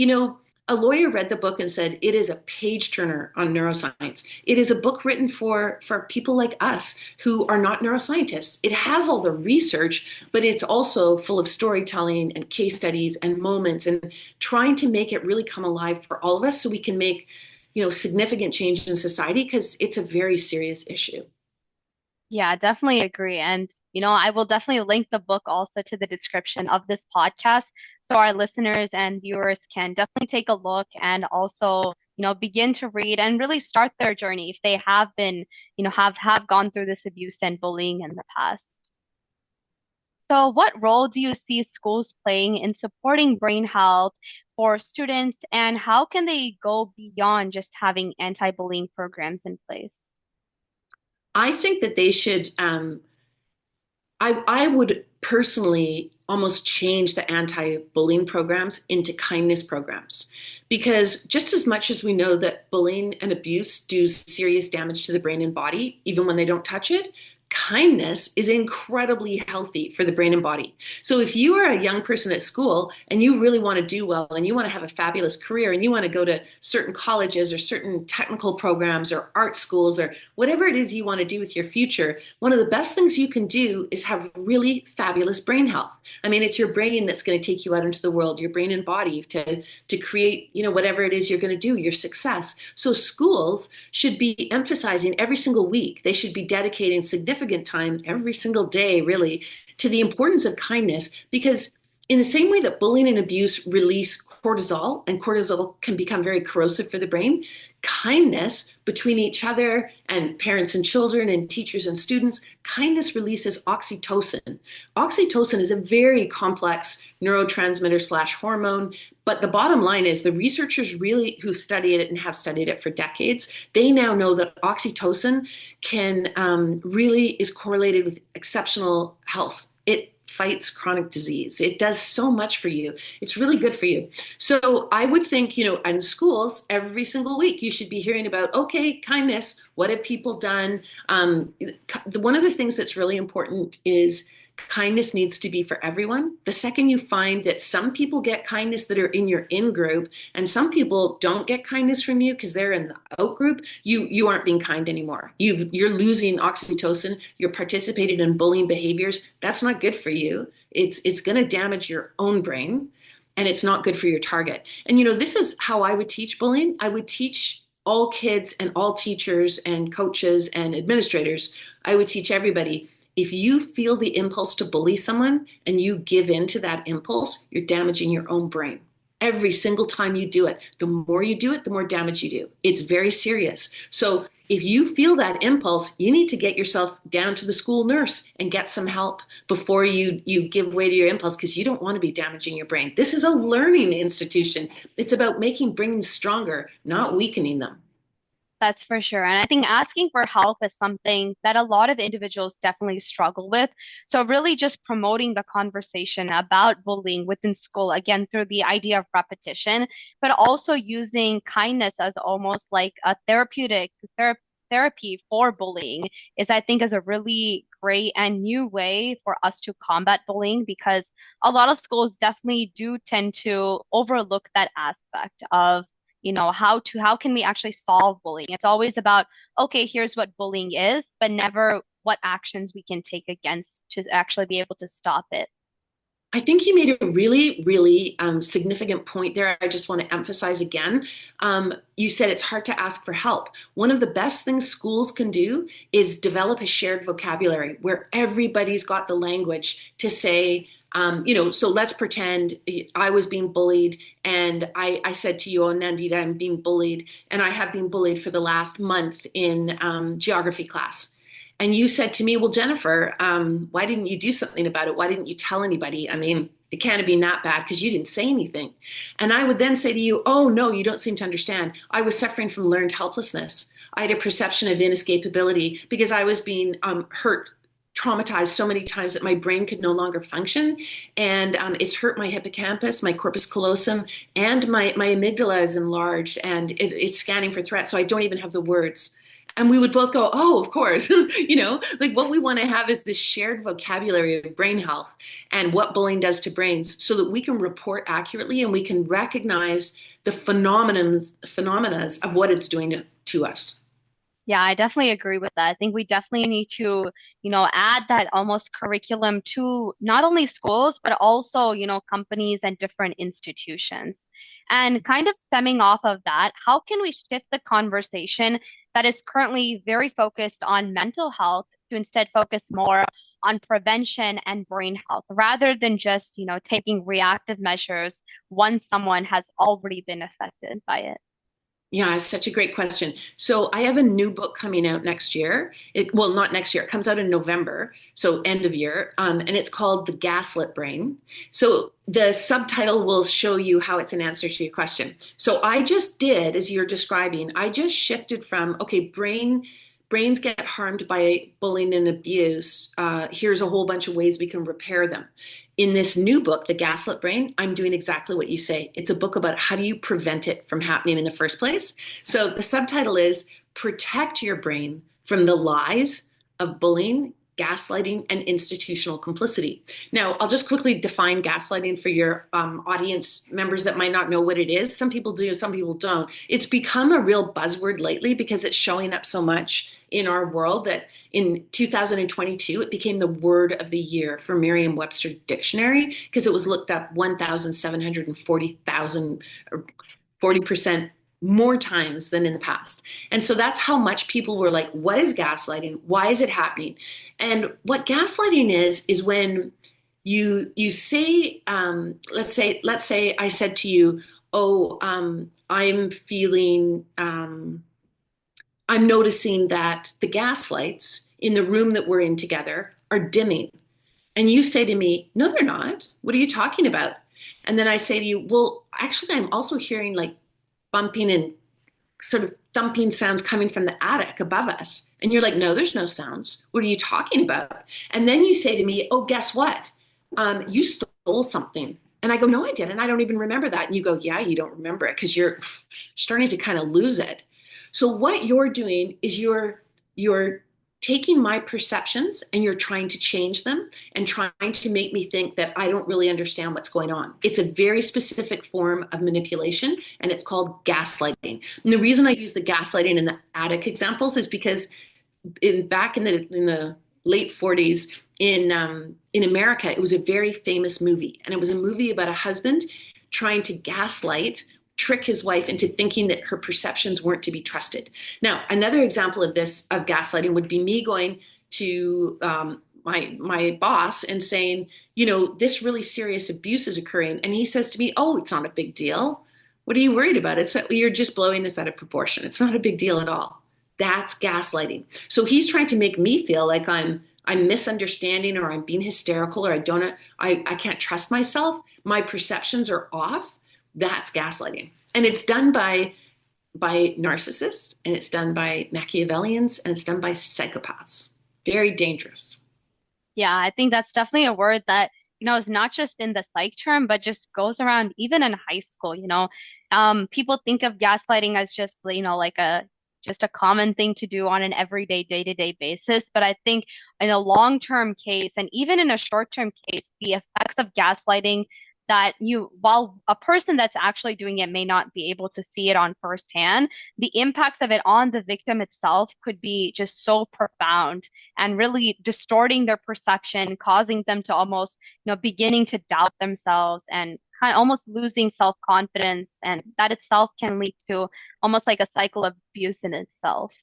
a lawyer read the book and said it is a page turner on neuroscience. It is a book written for people like us who are not neuroscientists. It has all the research, but it's also full of storytelling and case studies and moments and trying to make it really come alive for all of us so we can make, significant change in society because it's a very serious issue. Yeah, definitely agree. And, I will definitely link the book also to the description of this podcast so our listeners and viewers can definitely take a look and also, begin to read and really start their journey if they have been, have gone through this abuse and bullying in the past. So, what role do you see schools playing in supporting brain health for students, and how can they go beyond just having anti-bullying programs in place? I think that they should I would personally almost change the anti-bullying programs into kindness programs because just as much as we know that bullying and abuse do serious damage to the brain and body, even when they don't touch it, kindness is incredibly healthy for the brain and body. So if you are a young person at school and you really want to do well and you want to have a fabulous career and you want to go to certain colleges or certain technical programs or art schools or whatever it is you want to do with your future, one of the best things you can do is have really fabulous brain health. I mean, it's your brain that's going to take you out into the world, your brain and body to create, whatever it is you're going to do, your success. So schools should be emphasizing every single week. They should be dedicating significant time every single day, really, to the importance of kindness because in the same way that bullying and abuse release cortisol, and cortisol can become very corrosive for the brain. Kindness between each other and parents and children and teachers and students, kindness releases oxytocin. Oxytocin is a very complex neurotransmitter slash hormone, but the bottom line is the researchers really who study it and have studied it for decades, they now know that oxytocin can really is correlated with exceptional health. It fights chronic disease. It does so much for you. It's really good for you. So I would think, in schools, every single week, you should be hearing about, okay, kindness. What have people done? One of the things that's really important is kindness needs to be for everyone. The second you find that some people get kindness that are in your in group and some people don't get kindness from you because they're in the out group, you aren't being kind anymore. You're losing oxytocin. You're participating in bullying behaviors. That's not good for you. It's going to damage your own brain, and it's not good for your target. And this is how I would teach bullying. I would teach all kids and all teachers and coaches and administrators. I would teach everybody. If you feel the impulse to bully someone and you give in to that impulse, you're damaging your own brain. Every single time you do it, the more you do it, the more damage you do. It's very serious. So if you feel that impulse, you need to get yourself down to the school nurse and get some help before you give way to your impulse, because you don't want to be damaging your brain. This is a learning institution. It's about making brains stronger, not weakening them. That's for sure. And I think asking for help is something that a lot of individuals definitely struggle with. So, really, just promoting the conversation about bullying within school, again, through the idea of repetition, but also using kindness as almost like a therapy for bullying I think, is a really great and new way for us to combat bullying, because a lot of schools definitely do tend to overlook that aspect of how can we actually solve bullying. It's always about, okay, here's what bullying is, but never what actions we can take against to actually be able to stop it. I think you made a really, really significant point there. I just want to emphasize again. You said it's hard to ask for help. One of the best things schools can do is develop a shared vocabulary where everybody's got the language to say, so let's pretend I was being bullied and I said to you, oh, Nandita, I'm being bullied. And I have been bullied for the last month in geography class. And you said to me, well, Jennifer, why didn't you do something about it? Why didn't you tell anybody? I mean, it can't have been that bad because you didn't say anything. And I would then say to you, oh, no, you don't seem to understand. I was suffering from learned helplessness. I had a perception of inescapability because I was being hurt, traumatized so many times that my brain could no longer function. And it's hurt my hippocampus, my corpus callosum, and my amygdala is enlarged and it's scanning for threats. So I don't even have the words. And we would both go, oh, of course. Like what we want to have is this shared vocabulary of brain health and what bullying does to brains so that we can report accurately and we can recognize the phenomena of what it's doing to us. Yeah, I definitely agree with that. I think we definitely need to, add that almost curriculum to not only schools, but also, companies and different institutions. And kind of stemming off of that, how can we shift the conversation that is currently very focused on mental health to instead focus more on prevention and brain health rather than just, taking reactive measures once someone has already been affected by it? Yeah, it's such a great question. So I have a new book coming out next year. Well, not next year. It comes out in November, so end of year, and it's called The Gaslit Brain. So the subtitle will show you how it's an answer to your question. So I just did, as you're describing, I just shifted from, okay, brains get harmed by bullying and abuse. Here's a whole bunch of ways we can repair them. In this new book, The Gaslit Brain, I'm doing exactly what you say. It's a book about how do you prevent it from happening in the first place. So the subtitle is Protect Your Brain from the Lies of Bullying, Gaslighting, and Institutional Complicity. Now, I'll just quickly define gaslighting for your audience members that might not know what it is. Some people do, some people don't. It's become a real buzzword lately because it's showing up so much in our world that in 2022, it became the word of the year for Merriam-Webster Dictionary because it was looked up 1,740,000, or 40% more times than in the past. And so that's how much people were like, what is gaslighting? Why is it happening? And what gaslighting is when you say, let's say I said to you, oh, I'm feeling, I'm noticing that the gas lights in the room that we're in together are dimming. And you say to me, no, they're not. What are you talking about? And then I say to you, well, actually, I'm also hearing like bumping and sort of thumping sounds coming from the attic above us. And you're like, no, there's no sounds. What are you talking about? And then you say to me, oh, guess what? You stole something. And I go, no, I didn't. I don't even remember that. And you go, yeah, you don't remember it because you're starting to kind of lose it. So what you're doing is you're taking my perceptions and you're trying to change them and trying to make me think that I don't really understand what's going on. It's a very specific form of manipulation and it's called gaslighting. And the reason I use the gaslighting and the attic examples is because back in the late 40s in America, it was a very famous movie, and it was a movie about a husband trying to gaslight, trick his wife into thinking that her perceptions weren't to be trusted. Now, another example of this of gaslighting would be me going to my boss and saying, you know, this really serious abuse is occurring, and he says to me, "Oh, it's not a big deal. What are you worried about? It's you're just blowing this out of proportion. It's not a big deal at all." That's gaslighting. So he's trying to make me feel like I'm misunderstanding or I'm being hysterical or I can't trust myself. My perceptions are off. That's gaslighting. And it's done by narcissists and it's done by Machiavellians and it's done by psychopaths. Very dangerous. Yeah, I think that's definitely a word that, is not just in the psych term, but just goes around even in high school. People think of gaslighting as just, like just a common thing to do on an everyday, day-to-day basis. But I think in a long-term case and even in a short-term case, the effects of gaslighting while a person that's actually doing it may not be able to see it on firsthand, the impacts of it on the victim itself could be just so profound and really distorting their perception, causing them to almost, beginning to doubt themselves and kind of almost losing self-confidence. And that itself can lead to almost like a cycle of abuse in itself.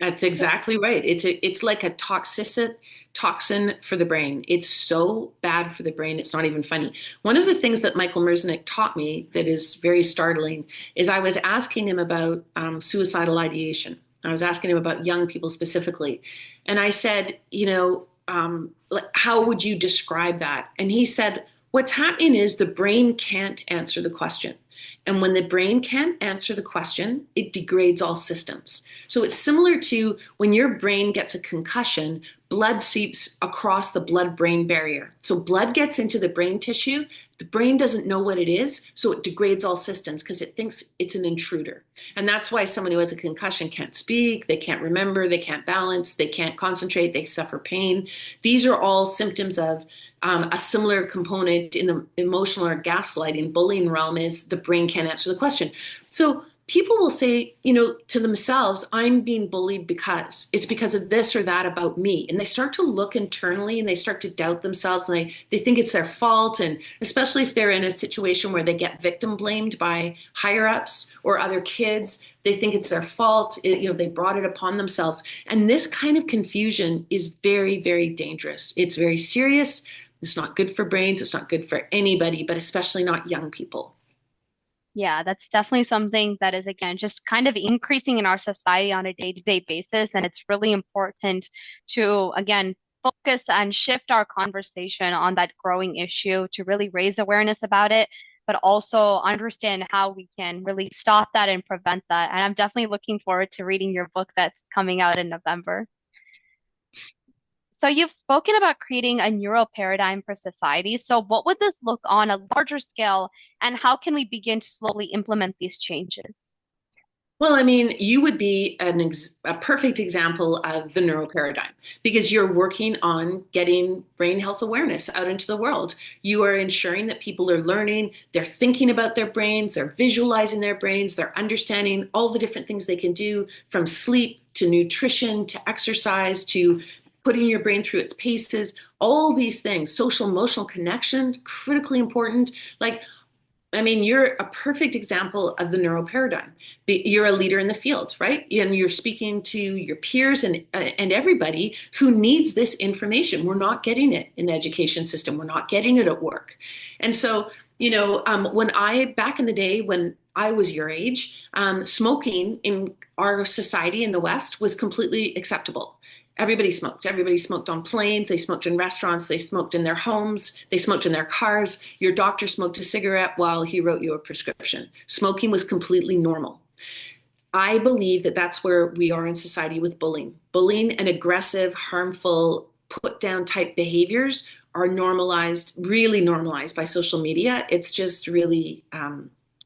That's exactly right. It's like a toxin for the brain. It's so bad for the brain. It's not even funny. One of the things that Michael Merzenick taught me that is very startling is I was asking him about suicidal ideation. I was asking him about young people specifically, and I said, like, how would you describe that? And he said, what's happening is the brain can't answer the question. And when the brain can't answer the question, it degrades all systems. So it's similar to when your brain gets a concussion, blood seeps across the blood-brain barrier. So blood gets into the brain tissue. The brain doesn't know what it is, so it degrades all systems because it thinks it's an intruder. And that's why someone who has a concussion can't speak, they can't remember, they can't balance, they can't concentrate, they suffer pain. These are all symptoms of a similar component in the emotional or gaslighting, bullying realm is the brain can't answer the question. So people will say, to themselves, I'm being bullied because it's because of this or that about me. And they start to look internally and they start to doubt themselves and they think it's their fault. And especially if they're in a situation where they get victim blamed by higher ups or other kids, they think it's their fault. They brought it upon themselves. And this kind of confusion is very, very dangerous. It's very serious. It's not good for brains. It's not good for anybody, but especially not young people. Yeah, that's definitely something that is, again, just kind of increasing in our society on a day-to-day basis. And it's really important to, again, focus and shift our conversation on that growing issue to really raise awareness about it, but also understand how we can really stop that and prevent that. And I'm definitely looking forward to reading your book that's coming out in November. So you've spoken about creating a neural paradigm for society. So what would this look on a larger scale, and how can we begin to slowly implement these changes? Well, I mean, you would be a perfect example of the neural paradigm because you're working on getting brain health awareness out into the world. You are ensuring that people are learning, they're thinking about their brains, they're visualizing their brains, they're understanding all the different things they can do from sleep to nutrition to exercise to putting your brain through its paces, all these things, social emotional connection, critically important. Like I mean, you're a perfect example of the neuro paradigm. You're a leader in the field, right? And you're speaking to your peers and everybody who needs this information. We're not getting it in the education system. We're not getting it at work. And so, when I back in the day when I was your age, smoking in our society in the West was completely acceptable. Everybody smoked. Everybody smoked on planes. They smoked in restaurants. They smoked in their homes. They smoked in their cars. Your doctor smoked a cigarette while he wrote you a prescription. Smoking was completely normal. I believe that that's where we are in society with bullying. Bullying and aggressive, harmful, put down type behaviors are normalized, really normalized by social media. It's just really,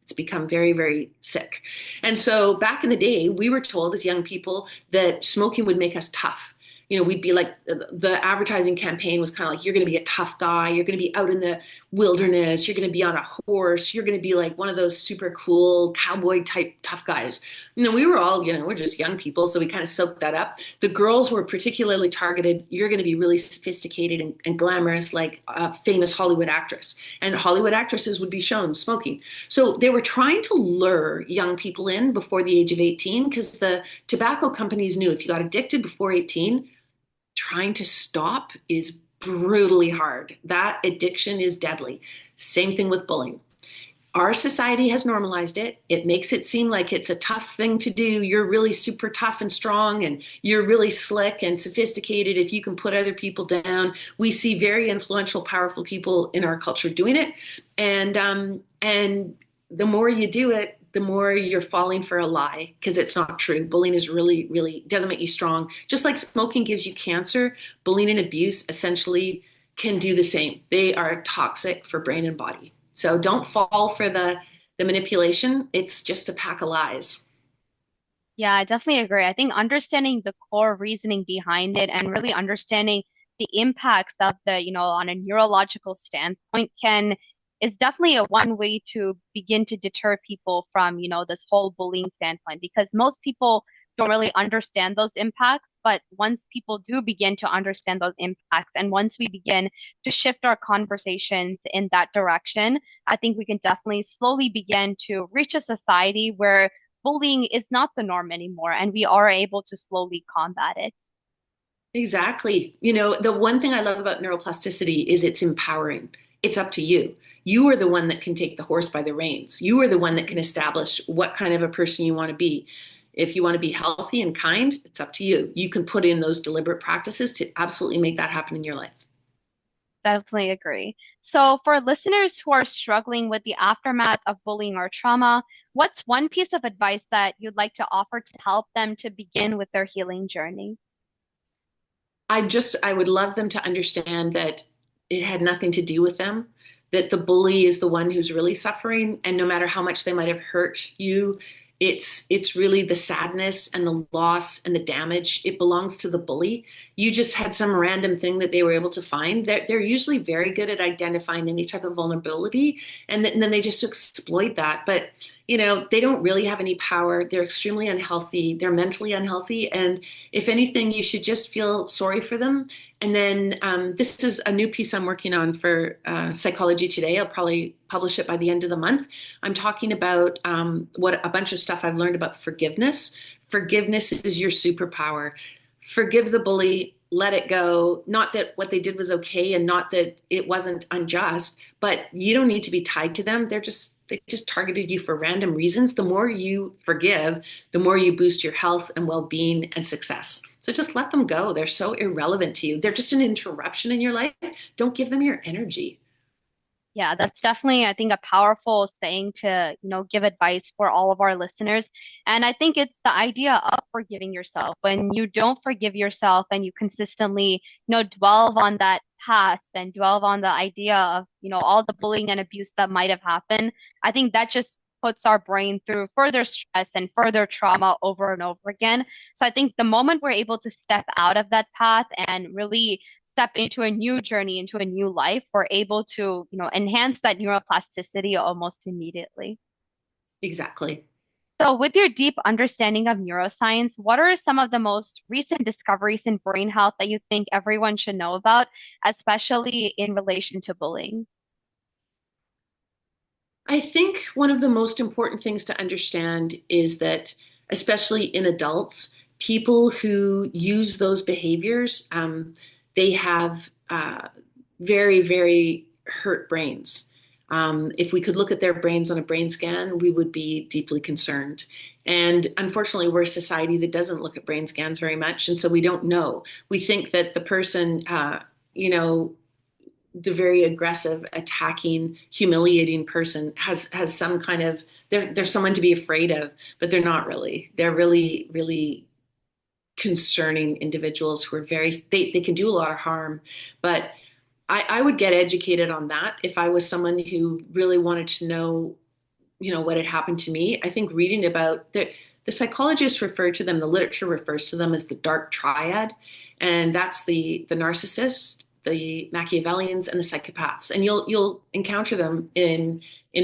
it's become very, very sick. And so back in the day, we were told as young people that smoking would make us tough. We'd be like the advertising campaign was kind of like, you're going to be a tough guy. You're going to be out in the wilderness. You're going to be on a horse. You're going to be like one of those super cool cowboy type tough guys. We were all, we're just young people. So we kind of soaked that up. The girls were particularly targeted. You're going to be really sophisticated and glamorous, like a famous Hollywood actress. And Hollywood actresses would be shown smoking. So they were trying to lure young people in before the age of 18 because the tobacco companies knew if you got addicted before 18, trying to stop is brutally hard. That addiction is deadly. Same thing with bullying. Our society has normalized it. It makes it seem like it's a tough thing to do. You're really super tough and strong, and you're really slick and sophisticated if you can put other people down. We see very influential, powerful people in our culture doing it, and the more you do it, the more you're falling for a lie because it's not true. Bullying is really, really doesn't make you strong. Just like smoking gives you cancer, bullying and abuse essentially can do the same. They are toxic for brain and body. So don't fall for the manipulation. It's just a pack of lies. Yeah, I definitely agree. I think understanding the core reasoning behind it and really understanding the impacts of on a neurological standpoint can is definitely a one way to begin to deter people from, this whole bullying standpoint because most people don't really understand those impacts. But once people do begin to understand those impacts and once we begin to shift our conversations in that direction, I think we can definitely slowly begin to reach a society where bullying is not the norm anymore, and we are able to slowly combat it. Exactly. The one thing I love about neuroplasticity is it's empowering. It's up to you. You are the one that can take the horse by the reins. You are the one that can establish what kind of a person you want to be. If you want to be healthy and kind, it's up to you. You can put in those deliberate practices to absolutely make that happen in your life. Definitely agree. So, for listeners who are struggling with the aftermath of bullying or trauma, what's one piece of advice that you'd like to offer to help them to begin with their healing journey? I would love them to understand that it had nothing to do with them, that the bully is the one who's really suffering. And no matter how much they might have hurt you, it's really the sadness and the loss and the damage. It belongs to the bully. You just had some random thing that they were able to find. They're usually very good at identifying any type of vulnerability, and then they just exploit that. But they don't really have any power. They're extremely unhealthy. They're mentally unhealthy. And if anything, you should just feel sorry for them. And then this is a new piece I'm working on for Psychology Today. I'll probably publish it by the end of the month. I'm talking about what a bunch of stuff I've learned about forgiveness. Forgiveness is your superpower. Forgive the bully, let it go. Not that what they did was okay and not that it wasn't unjust, but you don't need to be tied to them. They just targeted you for random reasons. The more you forgive, the more you boost your health and well-being and success. So just let them go. They're so irrelevant to you. They're just an interruption in your life. Don't give them your energy. Yeah, that's definitely, I think, a powerful saying to, give advice for all of our listeners. And I think it's the idea of forgiving yourself. When you don't forgive yourself and you consistently, dwell on that past and dwell on the idea of, all the bullying and abuse that might have happened, I think that just puts our brain through further stress and further trauma over and over again. So I think the moment we're able to step out of that path and really step into a new journey, into a new life, we're able to, enhance that neuroplasticity almost immediately. Exactly. So, with your deep understanding of neuroscience, what are some of the most recent discoveries in brain health that you think everyone should know about, especially in relation to bullying? I think one of the most important things to understand is that, especially in adults, people who use those behaviors, they have very, very hurt brains. If we could look at their brains on a brain scan, we would be deeply concerned. And unfortunately, we're a society that doesn't look at brain scans very much, and so we don't know. We think that the person, you know, the very aggressive, attacking, humiliating person has some kind of they're someone to be afraid of, but they're not really. They're really, really concerning individuals who are they can do a lot of harm. But I would get educated on that if I was someone who really wanted to know, what had happened to me. I think reading about the psychologists refer to them, the literature refers to them as the dark triad, and that's the narcissist, the Machiavellians, and the psychopaths. And you'll encounter them in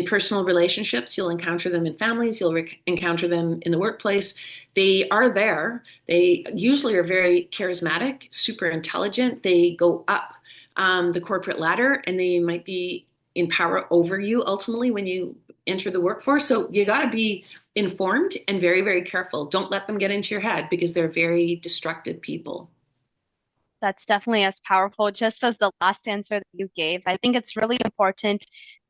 personal relationships. You'll encounter them in families. You'll encounter them in the workplace. They are there. They usually are very charismatic, super intelligent. They go up the corporate ladder, and they might be in power over you ultimately when you enter the workforce. So you got to be informed and very, very careful. Don't let them get into your head because they're very destructive people. That's definitely as powerful, just as the last answer that you gave. I think it's really important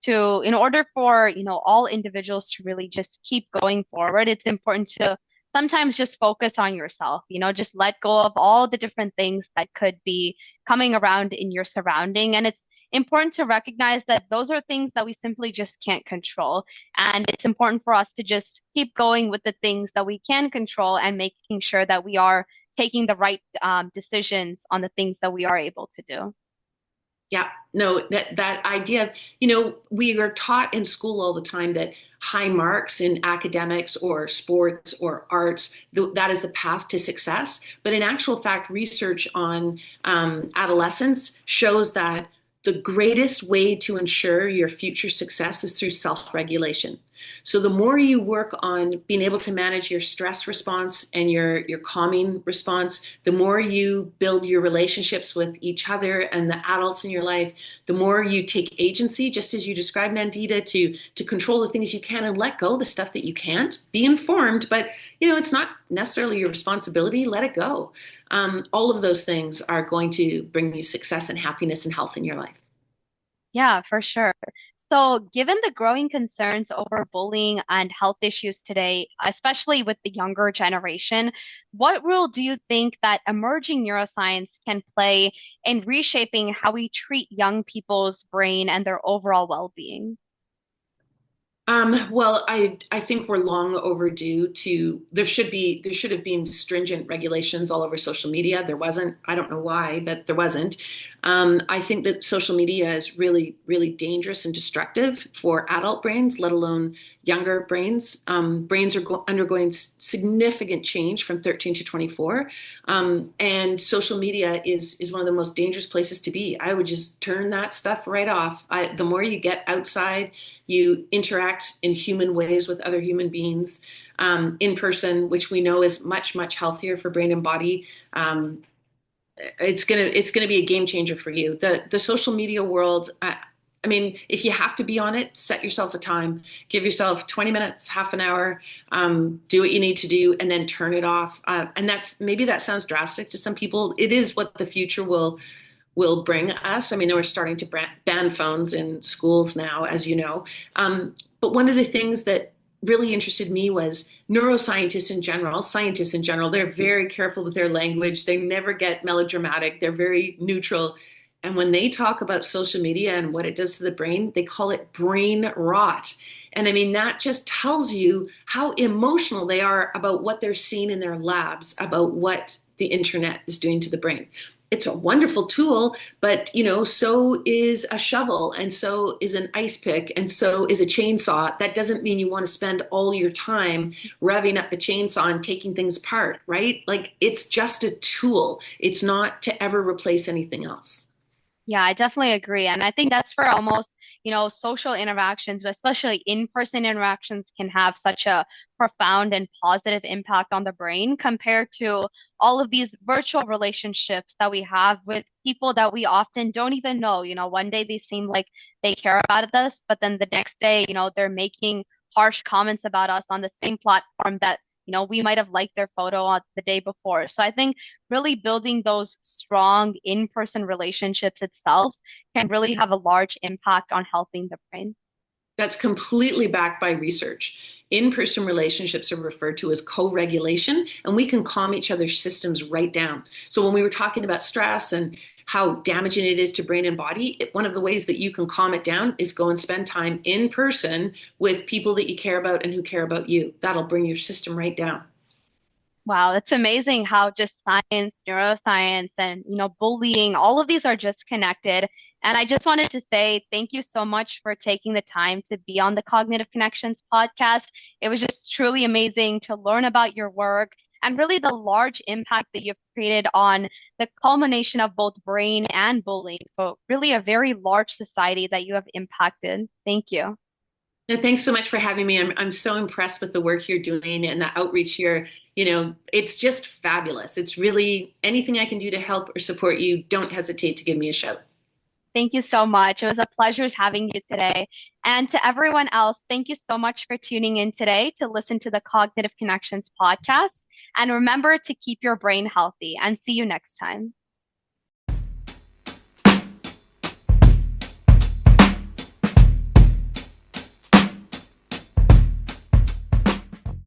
to, in order for, all individuals to really just keep going forward, it's important to sometimes just focus on yourself, just let go of all the different things that could be coming around in your surrounding. And it's important to recognize that those are things that we simply just can't control. And it's important for us to just keep going with the things that we can control and making sure that we are taking the right decisions on the things that we are able to do. Yeah, no, that idea of, we are taught in school all the time that high marks in academics or sports or arts, that is the path to success. But in actual fact, research on adolescence shows that the greatest way to ensure your future success is through self-regulation. So the more you work on being able to manage your stress response and your calming response, the more you build your relationships with each other and the adults in your life, the more you take agency, just as you described, Nandita, to control the things you can and let go the stuff that you can't. Be informed, but it's not necessarily your responsibility. Let it go. All of those things are going to bring you success and happiness and health in your life. Yeah, for sure. So, given the growing concerns over bullying and health issues today, especially with the younger generation, what role do you think that emerging neuroscience can play in reshaping how we treat young people's brain and their overall well-being? Well, I think we're long overdue there should have been stringent regulations all over social media. There wasn't. I don't know why, but there wasn't. I think that social media is really, really dangerous and destructive for adult brains, let alone younger brains. Brains are undergoing significant change from 13 to 24. And social media is one of the most dangerous places to be. I would just turn that stuff right off. The more you get outside, you interact in human ways with other human beings in person, which we know is much, much healthier for brain and body. It's gonna be a game changer for you. The social media world. I mean, if you have to be on it, set yourself a time. Give yourself 20 minutes, half an hour. Do what you need to do, and then turn it off. And maybe that sounds drastic to some people. It is what the future will bring us. I mean, we're starting to ban phones in schools now, as you know. But one of the things that really interested me was neuroscientists in general, scientists in general, they're very careful with their language. They never get melodramatic. They're very neutral. And when they talk about social media and what it does to the brain, they call it brain rot. And I mean, that just tells you how emotional they are about what they're seeing in their labs, about what the internet is doing to the brain. It's a wonderful tool, but so is a shovel, and so is an ice pick, and so is a chainsaw. That doesn't mean you want to spend all your time revving up the chainsaw and taking things apart, right? Like, it's just a tool. It's not to ever replace anything else. Yeah, I definitely agree. And I think that's where almost, social interactions, but especially in-person interactions, can have such a profound and positive impact on the brain compared to all of these virtual relationships that we have with people that we often don't even know. One day they seem like they care about us, but then the next day, they're making harsh comments about us on the same platform that, we might have liked their photo on the day before. So I think really building those strong in-person relationships itself can really have a large impact on helping the brain. That's completely backed by research. In-person relationships are referred to as co-regulation, and we can calm each other's systems right down. So when we were talking about stress and how damaging it is to brain and body, one of the ways that you can calm it down is go and spend time in person with people that you care about and who care about you. That'll bring your system right down. Wow, it's amazing how just science, neuroscience, and bullying, all of these are just connected. And I just wanted to say thank you so much for taking the time to be on the Cognitive Connections podcast. It was just truly amazing to learn about your work and really the large impact that you've created on the culmination of both brain and bullying. So really a very large society that you have impacted. Thank you. No, thanks so much for having me. I'm so impressed with the work you're doing and the outreach here. It's just fabulous. It's really anything I can do to help or support you, don't hesitate to give me a shout. Thank you so much. It was a pleasure having you today. And to everyone else, thank you so much for tuning in today to listen to the Cognitive Connections podcast. And remember to keep your brain healthy and see you next time.